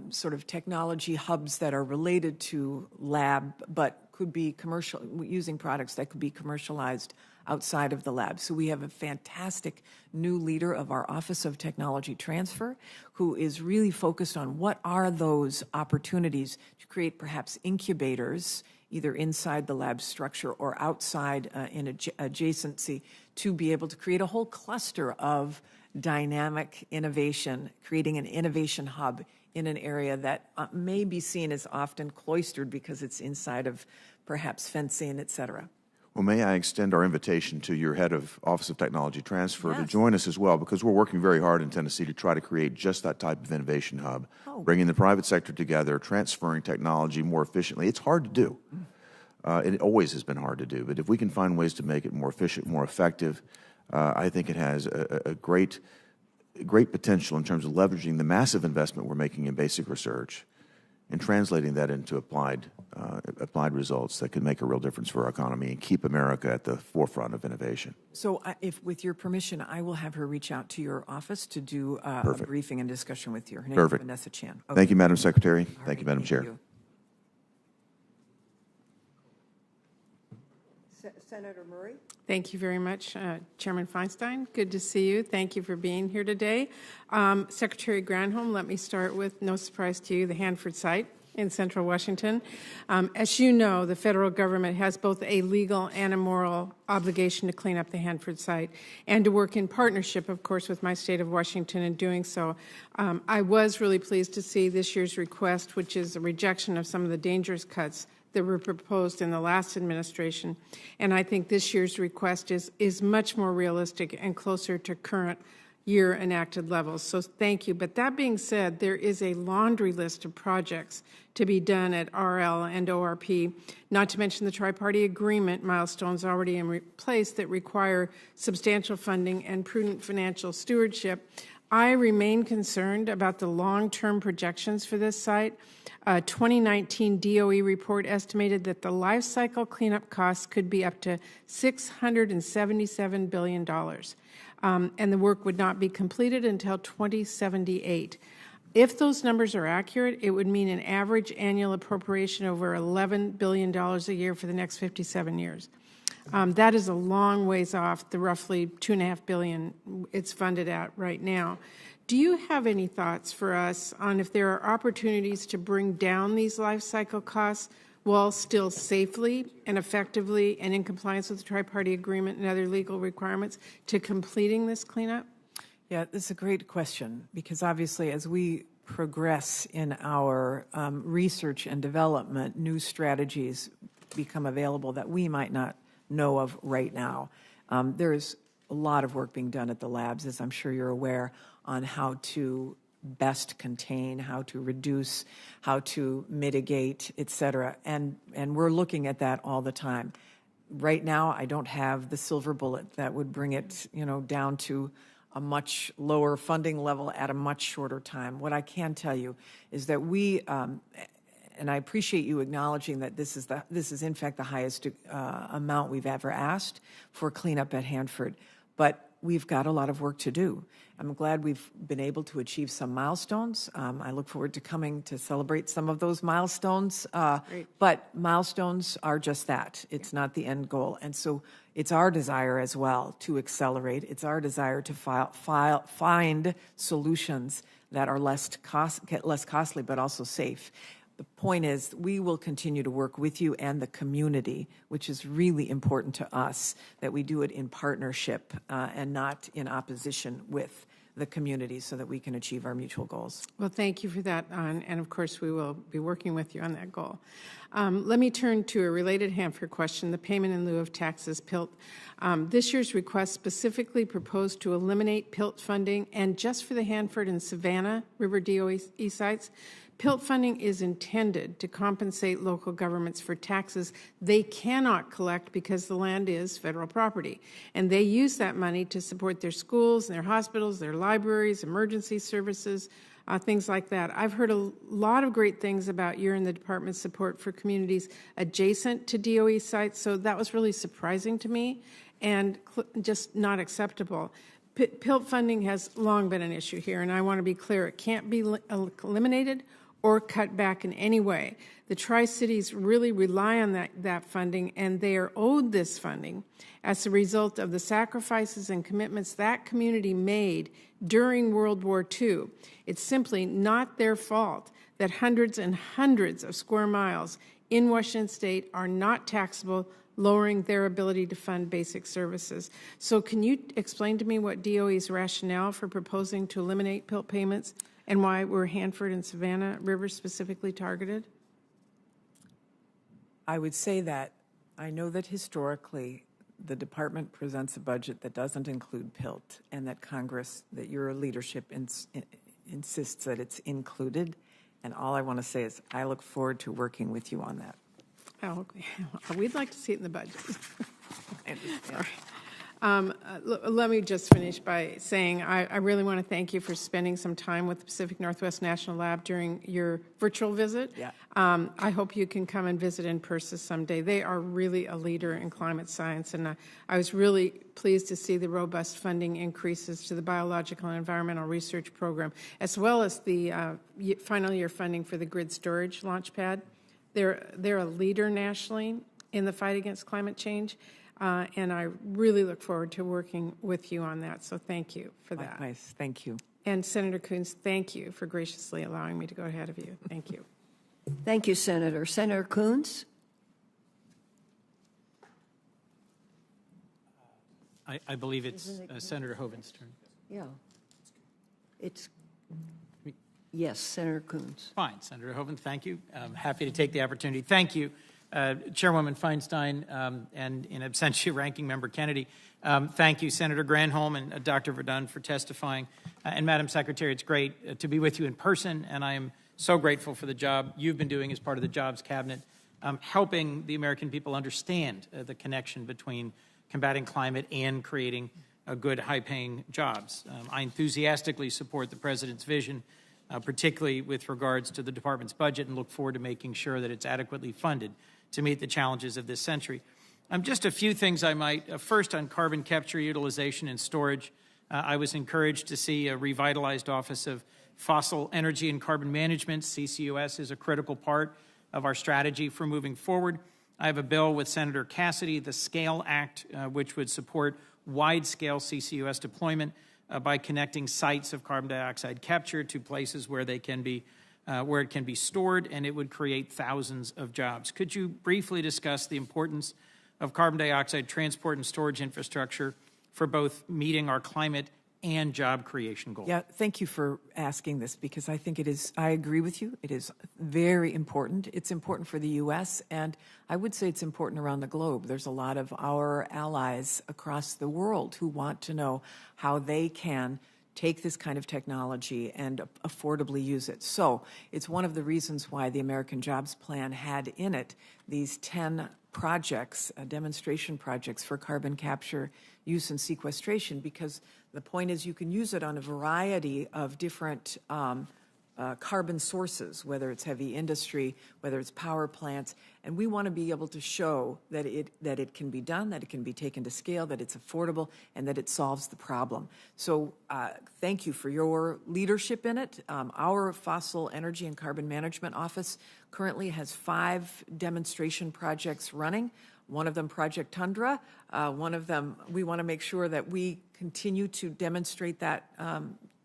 S7: sort of technology hubs that are related to lab, but could be commercial, using products that could be commercialized outside of the lab. So we have a fantastic new leader of our Office of Technology Transfer who is really focused on what are those opportunities to create perhaps incubators, either inside the lab structure or outside in adjacency, to be able to create a whole cluster of dynamic innovation, creating an innovation hub in an area that may be seen as often cloistered because it's inside of perhaps fencing, et cetera.
S4: Well, may I extend our invitation to your head of Office of Technology Transfer to join us as well, because we're working very hard in Tennessee to try to create just that type of innovation hub, bringing the private sector together, transferring technology more efficiently. It's hard to do. It always has been hard to do, but if we can find ways to make it more efficient, more effective, I think it has a great potential in terms of leveraging the massive investment we're making in basic research and translating that into applied results that can make a real difference for our economy and keep America at the forefront of innovation.
S7: So if, with your permission, I will have her reach out to your office to do a briefing and discussion with you. Her name is Vanessa Chan. Okay.
S4: Thank you, Madam Secretary. Thank you, Madam Chair.
S1: Senator Murray.
S9: Thank you very much, Chairman Feinstein. Good to see you. Thank you for being here today. Secretary Granholm, let me start with, no surprise to you, the Hanford site in central Washington. As you know, the federal government has both a legal and a moral obligation to clean up the Hanford site and to work in partnership, of course, with my state of Washington in doing so. I was really pleased to see this year's request, which is a rejection of some of the dangerous cuts that were proposed in the last administration. And I think this year's request is much more realistic and closer to current year enacted levels. So thank you. But that being said, there is a laundry list of projects to be done at RL and ORP, not to mention the tri-party agreement milestones already in place that require substantial funding and prudent financial stewardship. I remain concerned about the long-term projections for this site. A 2019 DOE report estimated that the life cycle cleanup costs could be up to $677 billion, and the work would not be completed until 2078. If those numbers are accurate, it would mean an average annual appropriation over $11 billion a year for the next 57 years. That is a long ways off the roughly $2.5 billion it's funded at right now. Do you have any thoughts for us on if there are opportunities to bring down these life cycle costs while still safely and effectively and in compliance with the tri-party agreement and other legal requirements to completing this cleanup?
S7: Yeah, this is a great question, because obviously as we progress in our research and development, new strategies become available that we might not know of right now. There's a lot of work being done at the labs, as I'm sure you're aware, on how to best contain, how to reduce, how to mitigate, et cetera. And we're looking at that all the time. Right now, I don't have the silver bullet that would bring it, down to a much lower funding level at a much shorter time. What I can tell you is that we, and I appreciate you acknowledging that this is in fact the highest amount we've ever asked for cleanup at Hanford, but we've got a lot of work to do. I'm glad we've been able to achieve some milestones. I look forward to coming to celebrate some of those milestones. But milestones are just that. It's not the end goal. And so it's our desire as well to accelerate. It's our desire to find solutions that are less costly but also safe. The point is, we will continue to work with you and the community, which is really important to us, that we do it in partnership and not in opposition with the community so that we can achieve our mutual goals.
S9: Well, thank you for that, and of course we will be working with you on that goal. Let me turn to a related Hanford question, the payment in lieu of taxes, PILT. This year's request specifically proposed to eliminate PILT funding, and just for the Hanford and Savannah River DOE sites, PILT funding is intended to compensate local governments for taxes they cannot collect because the land is federal property. And they use that money to support their schools, their hospitals, their libraries, emergency services, things like that. I've heard a lot of great things about your and the department's support for communities adjacent to DOE sites, so that was really surprising to me and just not acceptable. PILT funding has long been an issue here, and I want to be clear, it can't be eliminated or cut back in any way. The Tri-Cities really rely on that funding, and they are owed this funding as a result of the sacrifices and commitments that community made during World War II. It's simply not their fault that hundreds and hundreds of square miles in Washington State are not taxable, lowering their ability to fund basic services. So can you explain to me what DOE's rationale for proposing to eliminate PILT payments and why were Hanford and Savannah Rivers specifically targeted?
S7: I would say that I know that historically the department presents a budget that doesn't include PILT, and that Congress, that your leadership insists that it's included. And all I want to say is I look forward to working with you on that.
S9: Oh, okay. We'd like to see it in the budget.
S7: I understand.
S9: Let me just finish by saying I really want to thank you for spending some time with the Pacific Northwest National Lab during your virtual visit.
S7: Yeah.
S9: I hope you can come and visit in person someday. They are really a leader in climate science, and I was really pleased to see the robust funding increases to the Biological and Environmental Research Program, as well as the final year funding for the grid storage launchpad. They're a leader nationally in the fight against climate change. And I really look forward to working with you on that. So thank you for that.
S7: Nice. Thank you.
S9: And Senator Coons, thank you for graciously allowing me to go ahead of you. Thank you.
S1: Thank you, Senator. Senator Coons?
S10: I believe it's Senator Hovind's turn.
S1: Yeah. Yes, Senator Coons.
S10: Fine, Senator Hovind, thank you. I'm happy to take the opportunity. Thank you, Chairwoman Feinstein, and in absentia, Ranking Member Kennedy. Thank you, Senator Granholm and Dr. Verdun for testifying. And Madam Secretary, it's great to be with you in person, and I am so grateful for the job you've been doing as part of the Jobs Cabinet, helping the American people understand the connection between combating climate and creating good, high-paying jobs. I enthusiastically support the President's vision, particularly with regards to the Department's budget, and look forward to making sure that it's adequately funded to meet the challenges of this century. Just a few things I might. First, on carbon capture, utilization, and storage, I was encouraged to see a revitalized Office of Fossil Energy and Carbon Management. CCUS is a critical part of our strategy for moving forward. I have a bill with Senator Cassidy, the SCALE Act, which would support wide-scale CCUS deployment by connecting sites of carbon dioxide capture to places where they can be, where it can be stored, and it would create thousands of jobs. Could you briefly discuss the importance of carbon dioxide transport and storage infrastructure for both meeting our climate and job creation goals?
S7: Yeah, thank you for asking this, because I think it is, I agree with you. It is very important. It's important for the U.S., and I would say it's important around the globe. There's a lot of our allies across the world who want to know how they can take this kind of technology and affordably use it. So it's one of the reasons why the American Jobs Plan had in it these 10 projects, demonstration projects for carbon capture, use, and sequestration, because the point is you can use it on a variety of different carbon sources, whether it's heavy industry, whether it's power plants, and we want to be able to show that it can be done, that it can be taken to scale, that it's affordable, and that it solves the problem. So thank you for your leadership in it. Our Fossil Energy and Carbon Management Office currently has 5 demonstration projects running. One of them, Project Tundra. One of them, we want to make sure that we continue to demonstrate that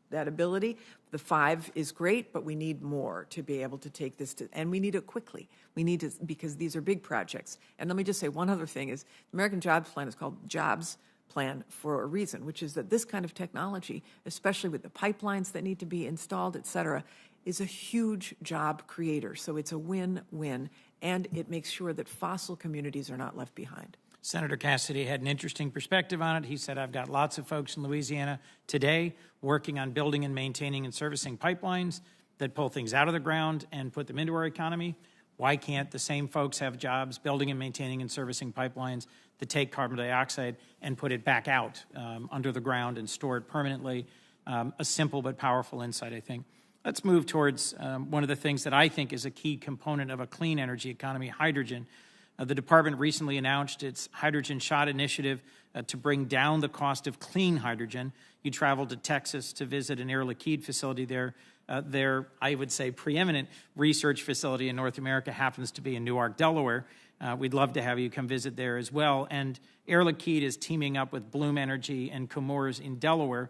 S7: that ability. The 5 is great, but we need more to be able to take this to, and we need it quickly. We need to, because these are big projects. And let me just say one other thing is the American Jobs Plan is called Jobs Plan for a reason, which is that this kind of technology, especially with the pipelines that need to be installed, et cetera, is a huge job creator. So it's a win-win, and it makes sure that fossil communities are not left behind.
S10: Senator Cassidy had an interesting perspective on it. He said, I've got lots of folks in Louisiana today working on building and maintaining and servicing pipelines that pull things out of the ground and put them into our economy. Why can't the same folks have jobs building and maintaining and servicing pipelines that take carbon dioxide and put it back out under the ground and store it permanently? A simple but powerful insight, I think. Let's move towards one of the things that I think is a key component of a clean energy economy, hydrogen. The department recently announced its Hydrogen Shot initiative to bring down the cost of clean hydrogen. You traveled to Texas to visit an Air Liquide facility there. Their, I would say, preeminent research facility in North America happens to be in Newark, Delaware. We'd love to have you come visit there as well. And Air Liquide is teaming up with Bloom Energy and Chemours in Delaware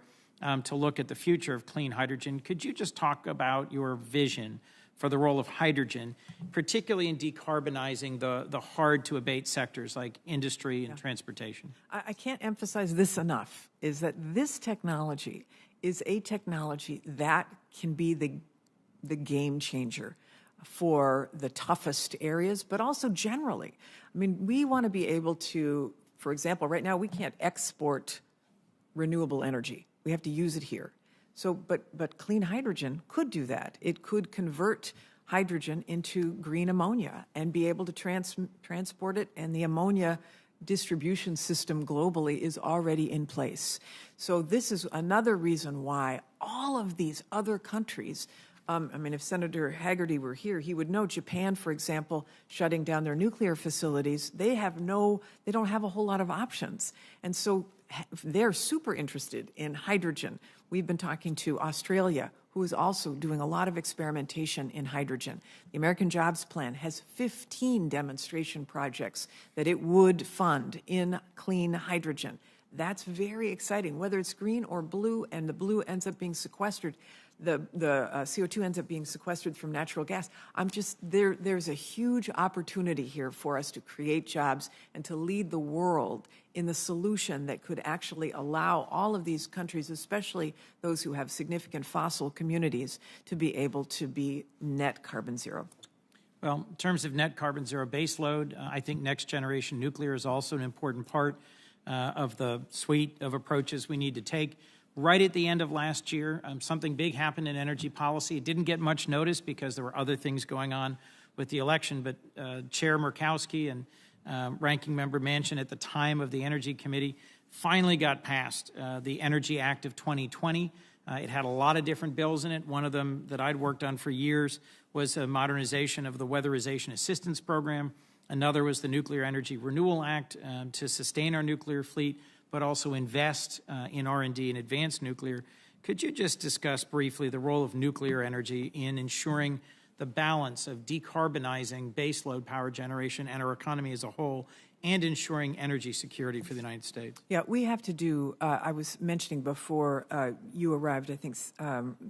S10: to look at the future of clean hydrogen. Could you just talk about your vision for the role of hydrogen, particularly in decarbonizing the hard-to-abate sectors like industry and transportation?
S7: I can't emphasize this enough, is that this technology is a technology that can be the game changer for the toughest areas, but also generally. I mean, we want to be able to, for example, right now we can't export renewable energy. We have to use it here. So, but clean hydrogen could do that. It could convert hydrogen into green ammonia and be able to transport it, and the ammonia distribution system globally is already in place. So this is another reason why all of these other countries, I mean, if Senator Hagerty were here, he would know Japan, for example, shutting down their nuclear facilities. They don't have a whole lot of options. And so they're super interested in hydrogen. We've been talking to Australia, who is also doing a lot of experimentation in hydrogen. The American Jobs Plan has 15 demonstration projects that it would fund in clean hydrogen. That's very exciting, whether it's green or blue, and the blue ends up being sequestered. The CO2 ends up being sequestered from natural gas. There's a huge opportunity here for us to create jobs and to lead the world in the solution that could actually allow all of these countries, especially those who have significant fossil communities, to be able to be net carbon zero.
S10: Well, in terms of net carbon zero baseload, I think next generation nuclear is also an important part of the suite of approaches we need to take. Right at the end of last year, something big happened in energy policy. It didn't get much notice because there were other things going on with the election, but Chair Murkowski and Ranking Member Manchin at the time of the Energy Committee finally got passed the Energy Act of 2020. It had a lot of different bills in it. One of them that I'd worked on for years was a modernization of the Weatherization Assistance Program. Another was the Nuclear Energy Renewal Act to sustain our nuclear fleet, but also invest in R&D and advanced nuclear. Could you just discuss briefly the role of nuclear energy in ensuring the balance of decarbonizing baseload power generation and our economy as a whole, and ensuring energy security for the United States?
S7: Yeah, we have to do, I was mentioning before you arrived, I think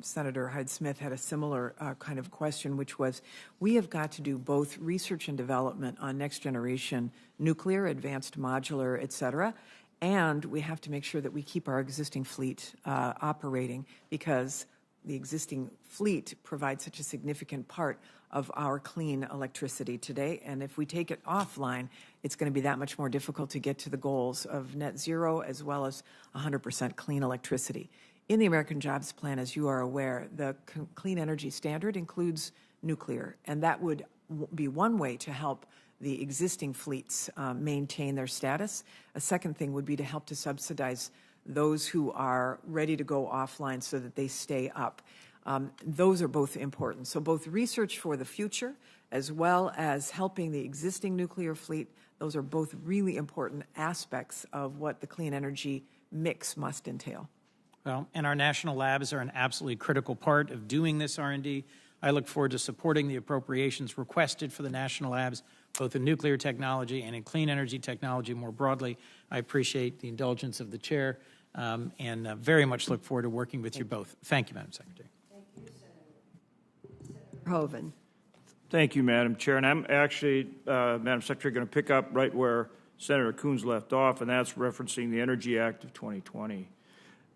S7: Senator Hyde-Smith had a similar kind of question, which was, we have got to do both research and development on next generation nuclear, advanced modular, et cetera, and we have to make sure that we keep our existing fleet operating, because the existing fleet provides such a significant part of our clean electricity today. And if we take it offline, it's going to be that much more difficult to get to the goals of net zero as well as 100% clean electricity. In the American Jobs Plan, as you are aware, the Clean Energy Standard includes nuclear, and that would be one way to help the existing fleets maintain their status. A second thing would be to help to subsidize those who are ready to go offline so that they stay up. Those are both important. So both research for the future as well as helping the existing nuclear fleet, those are both really important aspects of what the clean energy mix must entail.
S10: Well, and our national labs are an absolutely critical part of doing this R&D. I look forward to supporting the appropriations requested for the national labs, both in nuclear technology and in clean energy technology more broadly. I appreciate the indulgence of the chair. and very much look forward to working with you both. Thank you, Madam Secretary.
S1: Thank you, Senator Hoven.
S11: Thank you, Madam Chair. And I'm actually, Madam Secretary, going to pick up right where Senator Coons left off, and that's referencing the Energy Act of 2020.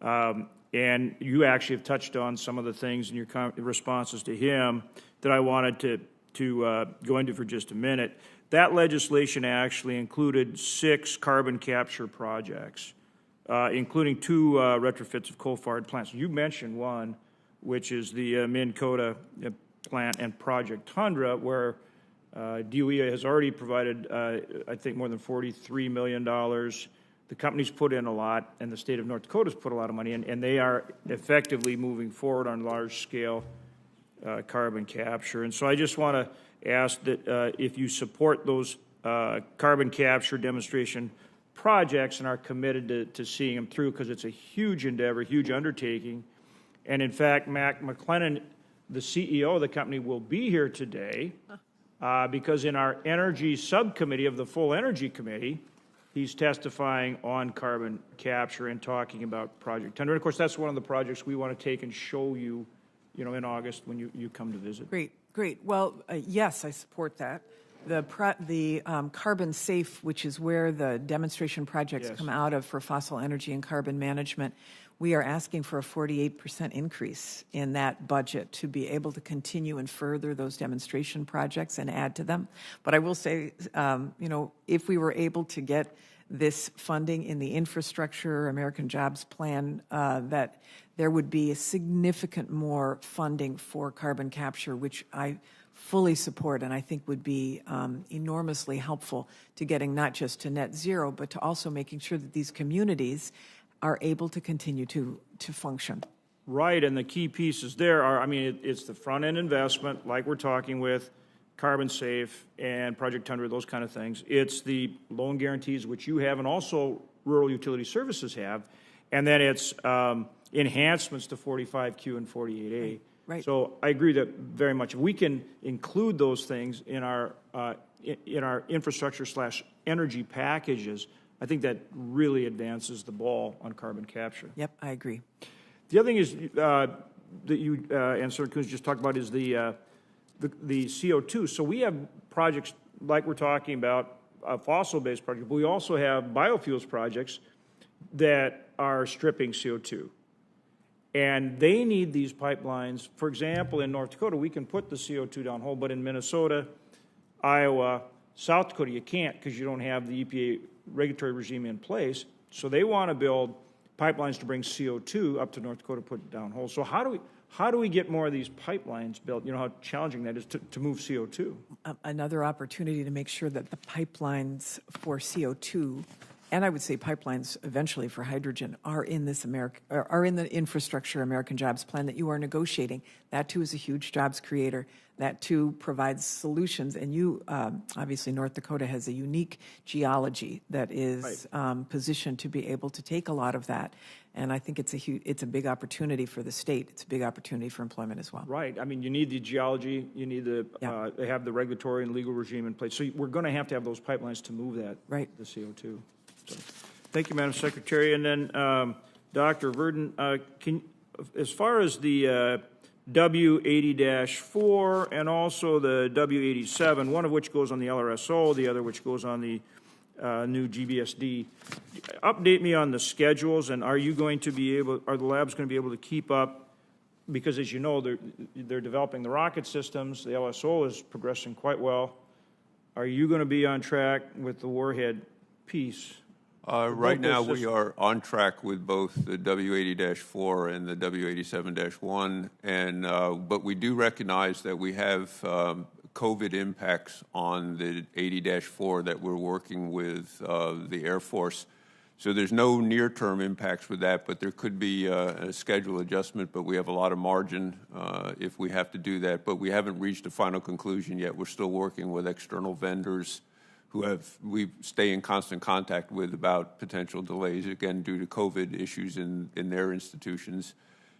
S11: And you actually have touched on some of the things in your responses to him that I wanted to go into for just a minute. That legislation actually included 6 carbon capture projects, including 2 retrofits of coal-fired plants. You mentioned one, which is the Minn Kota plant and Project Tundra, where DOE has already provided, I think, more than $43 million. The company's put in a lot, and the state of North Dakota's put a lot of money in, and they are effectively moving forward on large-scale carbon capture. And so I just want to ask that if you support those carbon capture demonstration projects and are committed to seeing them through, because it's a huge endeavor, huge undertaking. And in fact, Mac McLennan, the CEO of the company, will be here today because in our energy subcommittee of the full energy committee, he's testifying on carbon capture and talking about Project Tundra. And of course, that's one of the projects we want to take and show you, in August when you come to visit.
S7: Great. Well, yes, I support that. The Carbon Safe, which is where the demonstration projects come out of for fossil energy and carbon management, we are asking for a 48% increase in that budget to be able to continue and further those demonstration projects and add to them. But I will say, if we were able to get this funding in the Infrastructure American Jobs Plan, that there would be a significant more funding for carbon capture, which I fully support and I think would be enormously helpful to getting not just to net zero, but to also making sure that these communities are able to continue to function.
S11: Right, and the key pieces there are, it's the front-end investment, like we're talking with Carbon Safe and Project Tundra, those kind of things. It's the loan guarantees, which you have, and also rural utility services have, and then it's enhancements to 45Q and 48A.
S7: Right.
S11: So I agree that very much. If we can include those things in our infrastructure/energy packages, I think that really advances the ball on carbon capture.
S7: Yep, I agree.
S11: The other thing is that you and Senator Coons just talked about is the CO2. So we have projects like we're talking about, fossil-based projects, but we also have biofuels projects that are stripping CO2. And they need these pipelines. For example, in North Dakota, we can put the CO2 down hole, but in Minnesota, Iowa, South Dakota, you can't because you don't have the EPA regulatory regime in place. So they want to build pipelines to bring CO2 up to North Dakota, put it down hole. So how do we get more of these pipelines built? You know how challenging that is to move CO2.
S7: Another opportunity to make sure that the pipelines for CO2, and I would say pipelines eventually for hydrogen, are in the Infrastructure American Jobs Plan that you are negotiating. That too is a huge jobs creator. That too provides solutions. And you, obviously, North Dakota has a unique geology that is positioned to be able to take a lot of that. And I think it's a big opportunity for the state. It's a big opportunity for employment as well.
S11: Right. You need the geology. You need to have the regulatory and legal regime in place. So we're going to have those pipelines to move that, the CO2. So, thank you, Madam Secretary. And then, Dr. Verdon, as far as the W80-4 and also the W87, one of which goes on the LRSO, the other which goes on the new GBSD, update me on the schedules, and are the labs going to be able to keep up? Because as you know, they're developing the rocket systems. The LSO is progressing quite well. Are you going to be on track with the warhead piece?
S8: Right now, we are on track with both the W80-4 and the W87-1, but we do recognize that we have COVID impacts on the 80-4 that we're working with the Air Force. So there's no near-term impacts with that, but there could be a schedule adjustment, but we have a lot of margin if we have to do that. But we haven't reached a final conclusion yet. We're still working with external vendors who we stay in constant contact with about potential delays, again, due to COVID issues in their institutions,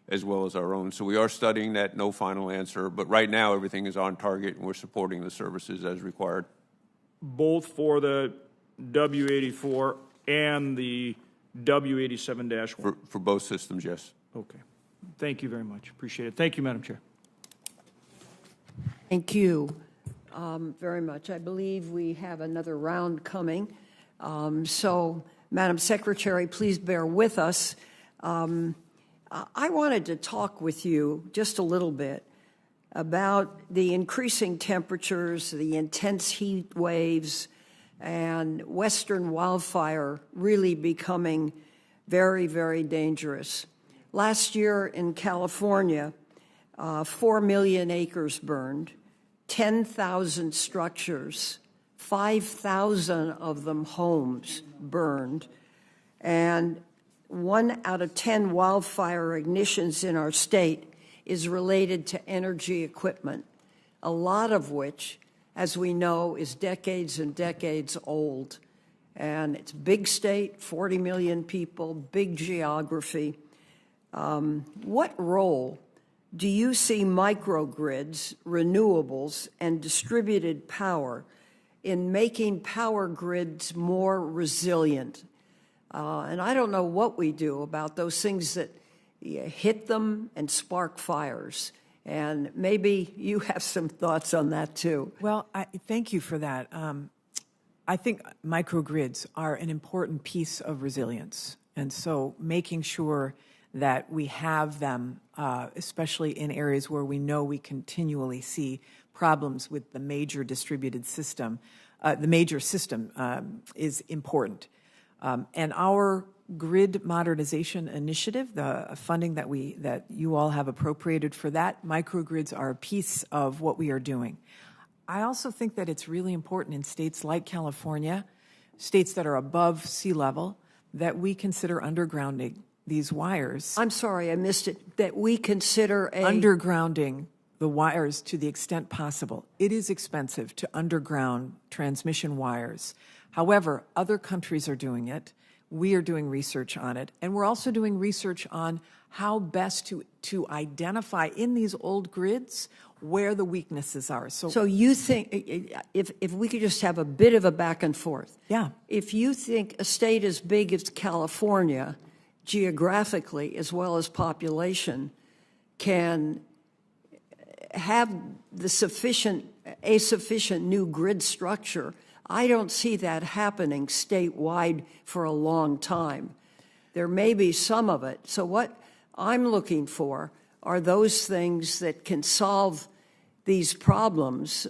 S8: as well as our own. So we are studying that, no final answer, but right now everything is on target and we're supporting the services as required.
S11: Both for the W84 and the W87-1.
S8: For both systems, yes.
S11: Okay. Thank you very much. Appreciate it. Thank you, Madam Chair.
S1: Thank you very much. I believe we have another round coming. So, Madam Secretary, please bear with us. I wanted to talk with you just a little bit about the increasing temperatures, the intense heat waves, and Western wildfire really becoming very, very dangerous. Last year in California, 4 million acres burned, 10,000 structures, 5,000 of them homes burned, and 1 out of 10 wildfire ignitions in our state is related to energy equipment, a lot of which, as we know, is decades and decades old. And it's a big state, 40 million people, big geography. What role do you see microgrids, renewables, and distributed power in making power grids more resilient? And I don't know what we do about those things that hit them and spark fires. And maybe you have some thoughts on that, too.
S7: Well, thank you for that. I think microgrids are an important piece of resilience. And so making sure that we have them, especially in areas where we know we continually see problems with the major distributed system, is important. And our grid modernization initiative, the funding that you all have appropriated for that, microgrids are a piece of what we are doing. I also think that it's really important in states like California, states that are above sea level, that we consider undergrounding these wires.
S1: I'm sorry, I missed it. That we consider
S7: undergrounding the wires to the extent possible. It is expensive to underground transmission wires. However, other countries are doing it. We are doing research on it. And we're also doing research on how best to identify in these old grids where the weaknesses are.
S1: So you think, if we could just have a bit of a back and forth.
S7: Yeah.
S1: If you think a state as big as California, geographically as well as population, can have a sufficient new grid structure, I don't see that happening statewide for a long time. There may be some of it. So what I'm looking for are those things that can solve these problems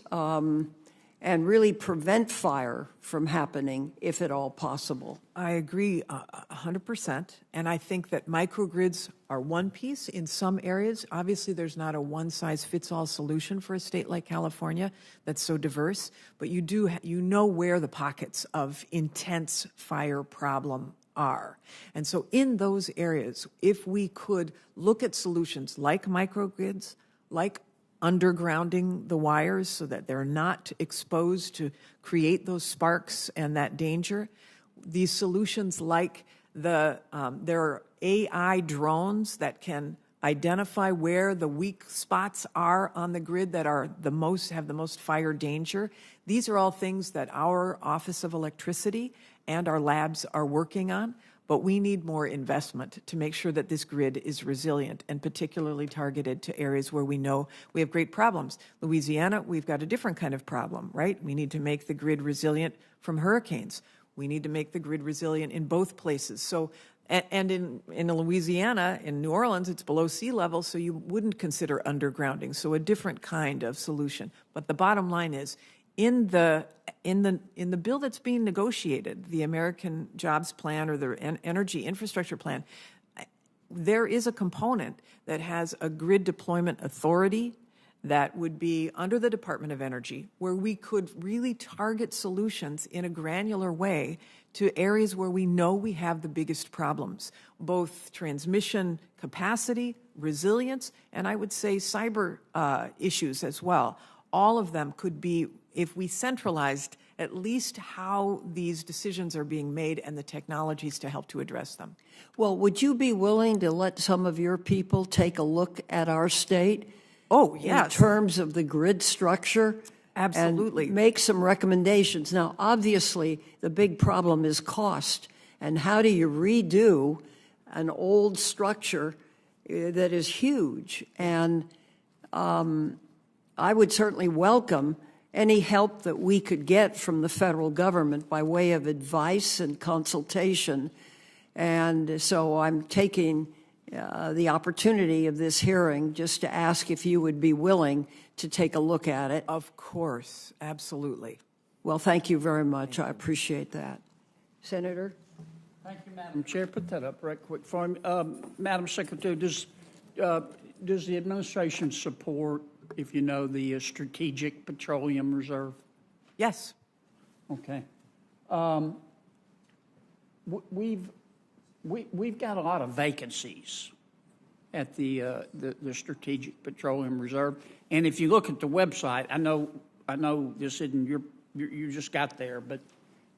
S1: and really prevent fire from happening, if at all possible.
S7: I agree 100%. And I think that microgrids are one piece in some areas. Obviously, there's not a one-size-fits-all solution for a state like California that's so diverse. But you know where the pockets of intense fire problem are. And so in those areas, if we could look at solutions like microgrids, like undergrounding the wires so that they're not exposed to create those sparks and that danger. These solutions like there are AI drones that can identify where the weak spots are on the grid that are have the most fire danger. These are all things that our Office of Electricity and our labs are working on. But we need more investment to make sure that this grid is resilient and particularly targeted to areas where we know we have great problems. Louisiana, we've got a different kind of problem, right? We need to make the grid resilient from hurricanes. We need to make the grid resilient in both places. So, and in Louisiana, in New Orleans, it's below sea level, so you wouldn't consider undergrounding. So a different kind of solution. But the bottom line is, in the bill that's being negotiated, the American Jobs Plan or the Energy Infrastructure Plan, there is a component that has a grid deployment authority that would be under the Department of Energy, where we could really target solutions in a granular way to areas where we know we have the biggest problems, both transmission capacity, resilience, and I would say cyber issues as well. All of them could be, if we centralized at least how these decisions are being made and the technologies to help to address them.
S1: Well, would you be willing to let some of your people take a look at our state?
S7: Oh, yes.
S1: In terms of the grid structure?
S7: Absolutely.
S1: And make some recommendations. Now, obviously, the big problem is cost. And how do you redo an old structure that is huge? And I would certainly welcome any help that we could get from the federal government by way of advice and consultation. And so I'm taking the opportunity of this hearing just to ask if you would be willing to take a look at it.
S7: Of course, absolutely.
S1: Well, thank you very much. I appreciate that. Senator?
S2: Thank you, Madam Chair. Put that up right quick for me. Madam Secretary, does the administration support, if you know, the Strategic Petroleum Reserve?
S7: Yes.
S2: Okay. We've got a lot of vacancies at the Strategic Petroleum Reserve, and if you look at the website, I know this isn't you just got there, but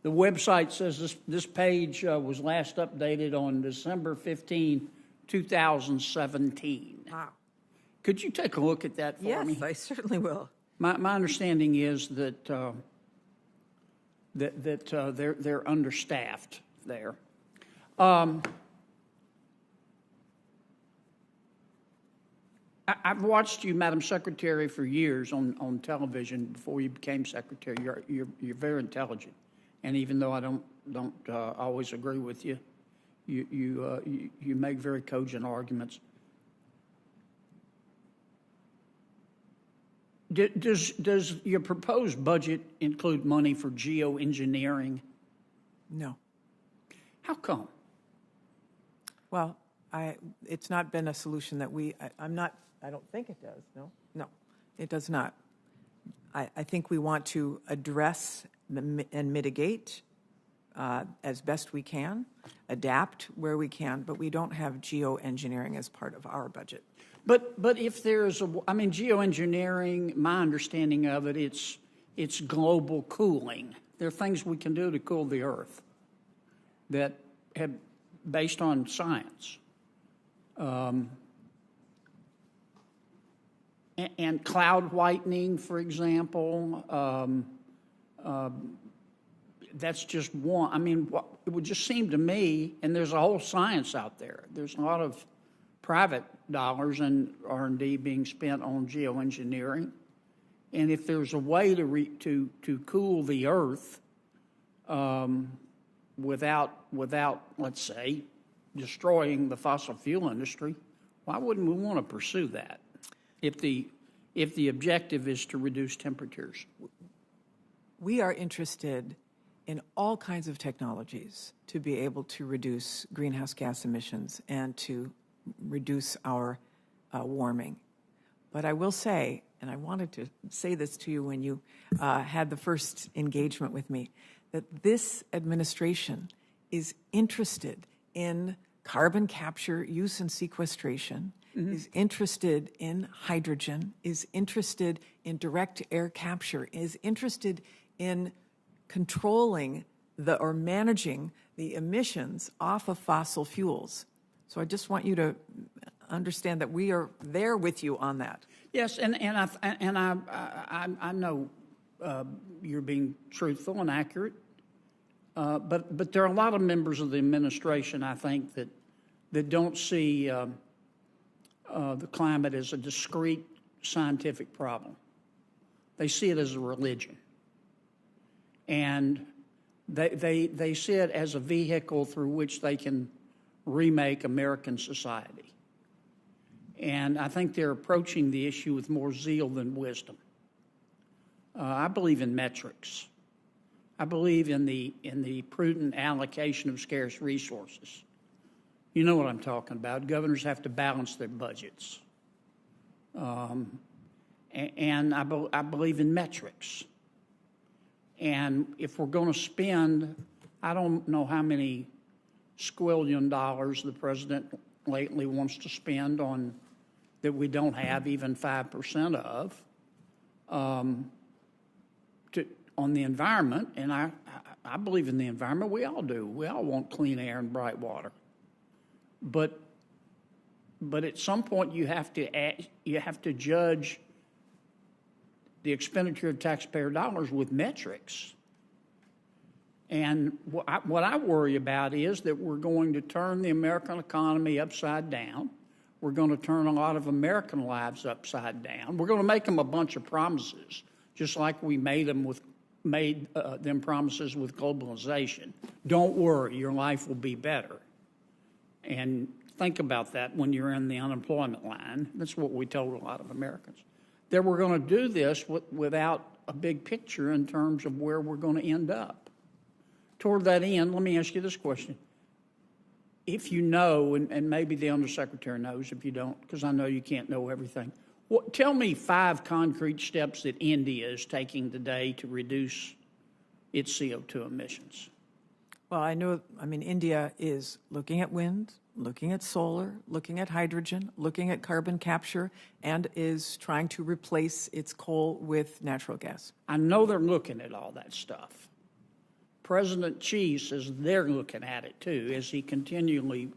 S2: the website says this page was last updated on December 15, 2017.
S7: Wow.
S2: Could you take a look at that for me?
S7: Yes, I certainly will.
S2: My understanding is that they're understaffed there. I've watched you, Madam Secretary, for years on television before you became Secretary. You're very intelligent, and even though I don't always agree with you, you make very cogent arguments. Does your proposed budget include money for geoengineering?
S7: No.
S2: How come?
S7: Well, it's not been a solution that I don't think it does. No, it does not. I think we want to address and mitigate as best we can, adapt where we can, but we don't have geoengineering as part of our budget.
S2: But if there's geoengineering, my understanding of it, it's global cooling. There are things we can do to cool the Earth that have based on science. And cloud whitening, for example, that's just one. I mean, it would just seem to me, and there's a whole science out there. There's a lot of private dollars and R&D being spent on geoengineering, and if there's a way to cool the Earth without, let's say, destroying the fossil fuel industry, why wouldn't we want to pursue that? If the objective is to reduce temperatures.
S7: We are interested in all kinds of technologies to be able to reduce greenhouse gas emissions and to reduce our warming. But I will say, and I wanted to say this to you when you had the first engagement with me, that this administration is interested in carbon capture, use and sequestration, is interested in hydrogen, is interested in direct air capture, is interested in controlling or managing the emissions off of fossil fuels. So I just want you to understand that we are there with you on that.
S2: Yes, and I know you're being truthful and accurate, but there are a lot of members of the administration, I think, that don't see the climate as a discrete scientific problem. They see it as a religion. And they see it as a vehicle through which they can remake American society. And I think they're approaching the issue with more zeal than wisdom. I believe in metrics. I believe in the prudent allocation of scarce resources. You know what I'm talking about. Governors have to balance their budgets. And I believe in metrics. And if we're going to spend, I don't know how many squillion dollars the president lately wants to spend on that we don't have even 5% of, on the environment. And I believe in the environment. We all do. We all want clean air and bright water. But at some point you have to judge the expenditure of taxpayer dollars with metrics. And what I worry about is that we're going to turn the American economy upside down. We're going to turn a lot of American lives upside down. We're going to make them a bunch of promises, just like we made them promises with globalization. Don't worry, your life will be better. And think about that when you're in the unemployment line. That's what we told a lot of Americans. That we're going to do this without a big picture in terms of where we're going to end up. Toward that end, let me ask you this question. If you know, and maybe the Undersecretary knows if you don't, because I know you can't know everything, tell me 5 concrete steps that India is taking today to reduce its CO2 emissions.
S7: Well, India is looking at wind, looking at solar, looking at hydrogen, looking at carbon capture, and is trying to replace its coal with natural gas.
S2: I know they're looking at all that stuff. President Xi says they're looking at it too as he continually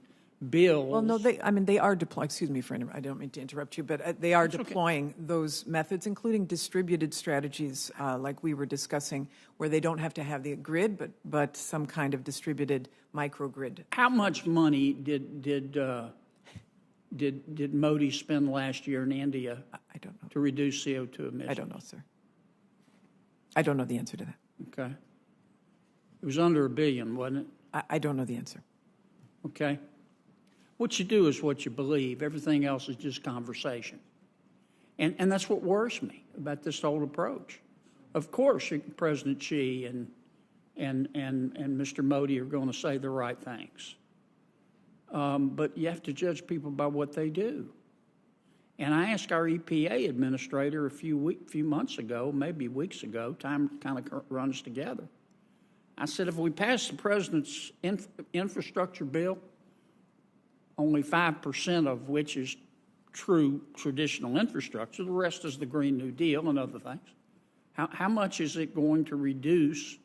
S2: builds.
S7: Well, no, they are deploying, excuse me, I don't mean to interrupt you, but they are deploying those methods, including distributed strategies like we were discussing, where they don't have to have the grid, but some kind of distributed microgrid.
S2: How much money did Modi spend last year in India
S7: I don't know.
S2: to reduce CO2 emissions?
S7: I don't know, sir. I don't know the answer to that.
S2: Okay. It was under $1 billion, wasn't it?
S7: I don't know the answer.
S2: Okay. What you do is what you believe. Everything else is just conversation. And that's what worries me about this whole approach. Of course, President Xi and Mr. Modi are going to say the right things. But you have to judge people by what they do. And I asked our EPA administrator a few months ago, maybe weeks ago, time kind of runs together. I said, if we pass the president's infrastructure bill, only 5% of which is true traditional infrastructure, the rest is the Green New Deal and other things, how much is it going to reduce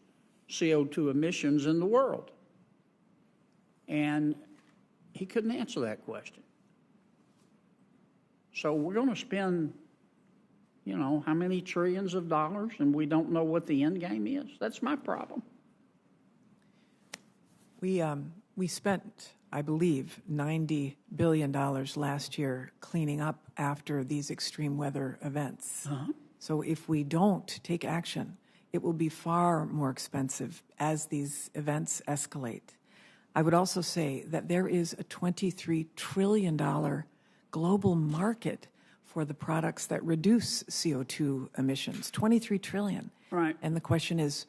S2: CO2 emissions in the world? And he couldn't answer that question. So we're going to spend, how many trillions of dollars, and we don't know what the end game is? That's my problem.
S7: We spent, I believe, $90 billion last year cleaning up after these extreme weather events.
S2: Uh-huh.
S7: So if we don't take action, it will be far more expensive as these events escalate. I would also say that there is a $23 trillion global market for the products that reduce CO2 emissions, $23 trillion.
S2: Right.
S7: And the question is,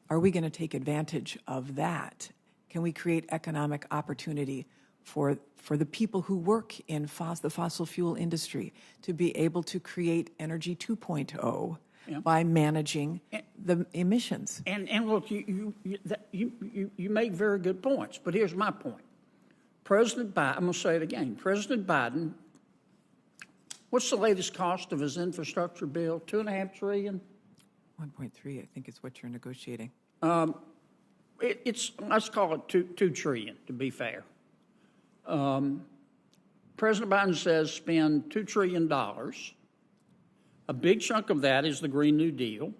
S7: are we going to take advantage of that? Can we create economic opportunity for the people who work in the fossil fuel industry to be able to create Energy 2.0 by managing the emissions?
S2: And look, you make very good points, but here's my point. President Biden, I'm going to say it again, President Biden, what's the latest cost of his infrastructure bill? $2.5 trillion?
S7: 1.3, I think is what you're negotiating.
S2: Let's call it $2 trillion, to be fair. President Biden says spend $2 trillion. A big chunk of that is the Green New Deal.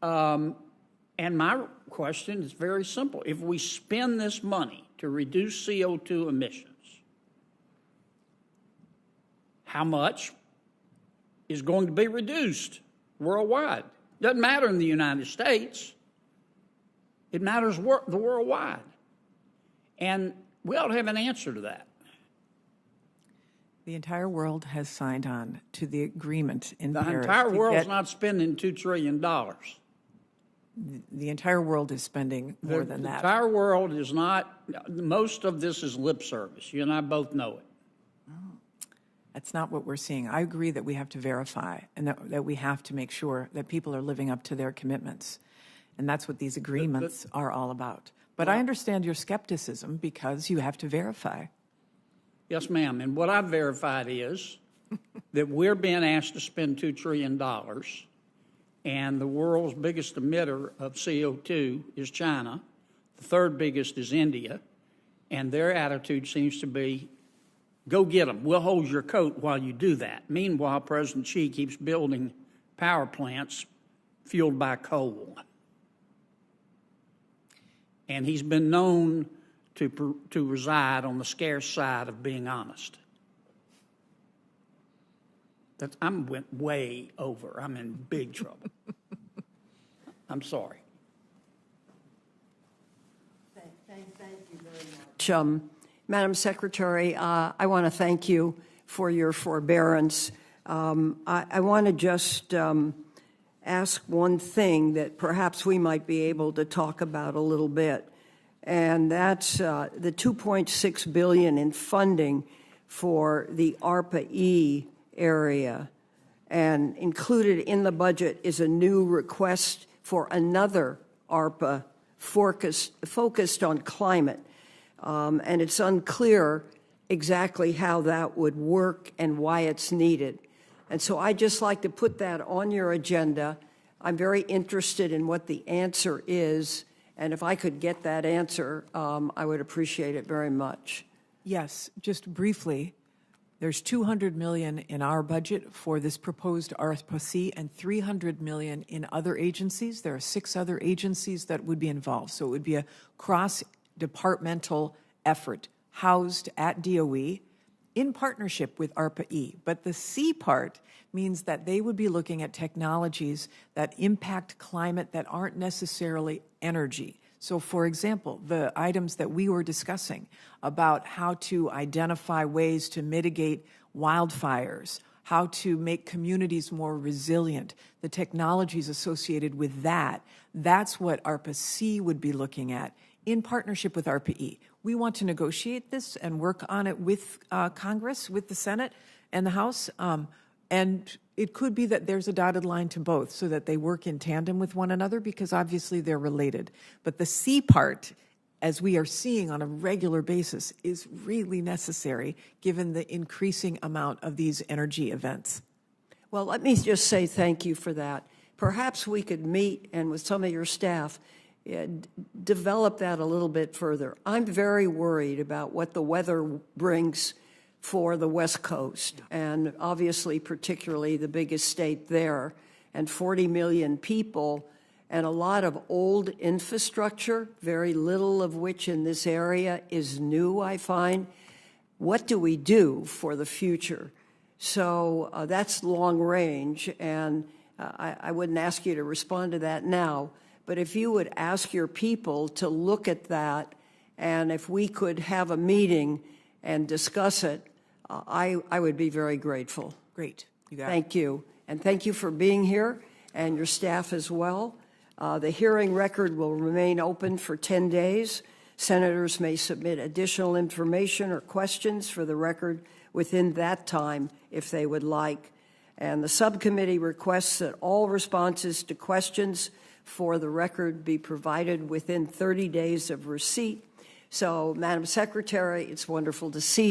S2: And my question is very simple. If we spend this money to reduce CO2 emissions, how much is going to be reduced worldwide? Doesn't matter in the United States. It matters the worldwide. And we ought to have an answer to that.
S7: The entire world has signed on to the agreement in Paris.
S2: The entire world's not spending $2 trillion.
S7: The entire world is spending more than that.
S2: The entire world is not, most of this is lip service. You and I both know it.
S7: That's not what we're seeing. I agree that we have to verify and that we have to make sure that people are living up to their commitments. And that's what these agreements are all about. But I understand your skepticism because you have to verify.
S2: Yes, ma'am. And what I've verified is that we're being asked to spend $2 trillion, and the world's biggest emitter of CO2 is China. The third biggest is India. And their attitude seems to be, go get them. We'll hold your coat while you do that. Meanwhile, President Xi keeps building power plants fueled by coal. and he's been known to reside on the scarce side of being honest. I went way over. I'm in big trouble. I'm sorry.
S1: Thank you very much. Madam Secretary, I want to thank you for your forbearance. I want to just ask one thing that perhaps we might be able to talk about a little bit, and that's the $2.6 billion in funding for the ARPA-E area. And included in the budget is a new request for another ARPA focused on climate. And it's unclear exactly how that would work and why it's needed. And so I'd just like to put that on your agenda. I'm very interested in what the answer is, and if I could get that answer, I would appreciate it very much.
S7: Yes, just briefly, there's $200 million in our budget for this proposed RSPC and $300 million in other agencies. There are 6 other agencies that would be involved. So it would be a cross-departmental effort housed at DOE in partnership with ARPA-E. But the C part means that they would be looking at technologies that impact climate that aren't necessarily energy. So, for example, the items that we were discussing about how to identify ways to mitigate wildfires, how to make communities more resilient, the technologies associated with that, that's what ARPA-C would be looking at in partnership with ARPA-E. We want to negotiate this and work on it with Congress, with the Senate and the House, and it could be that there's a dotted line to both so that they work in tandem with one another because obviously they're related. But the C part, as we are seeing on a regular basis, is really necessary given the increasing amount of these energy events.
S1: Well, let me just say thank you for that. Perhaps we could meet and with some of your staff, develop that a little bit further. I'm very worried about what the weather brings for the West Coast, and obviously particularly the biggest state there, and 40 million people, and a lot of old infrastructure, very little of which in this area is new, I find. What do we do for the future? So that's long range, and I wouldn't ask you to respond to that now, but if you would ask your people to look at that, and if we could have a meeting and discuss it, I would be very grateful.
S7: Great. You got it.
S1: Thank you. And thank you for being here, and your staff as well. The hearing record will remain open for 10 days. Senators may submit additional information or questions for the record within that time if they would like. And the subcommittee requests that all responses to questions for the record be provided within 30 days of receipt. So, Madam Secretary, it's wonderful to see you.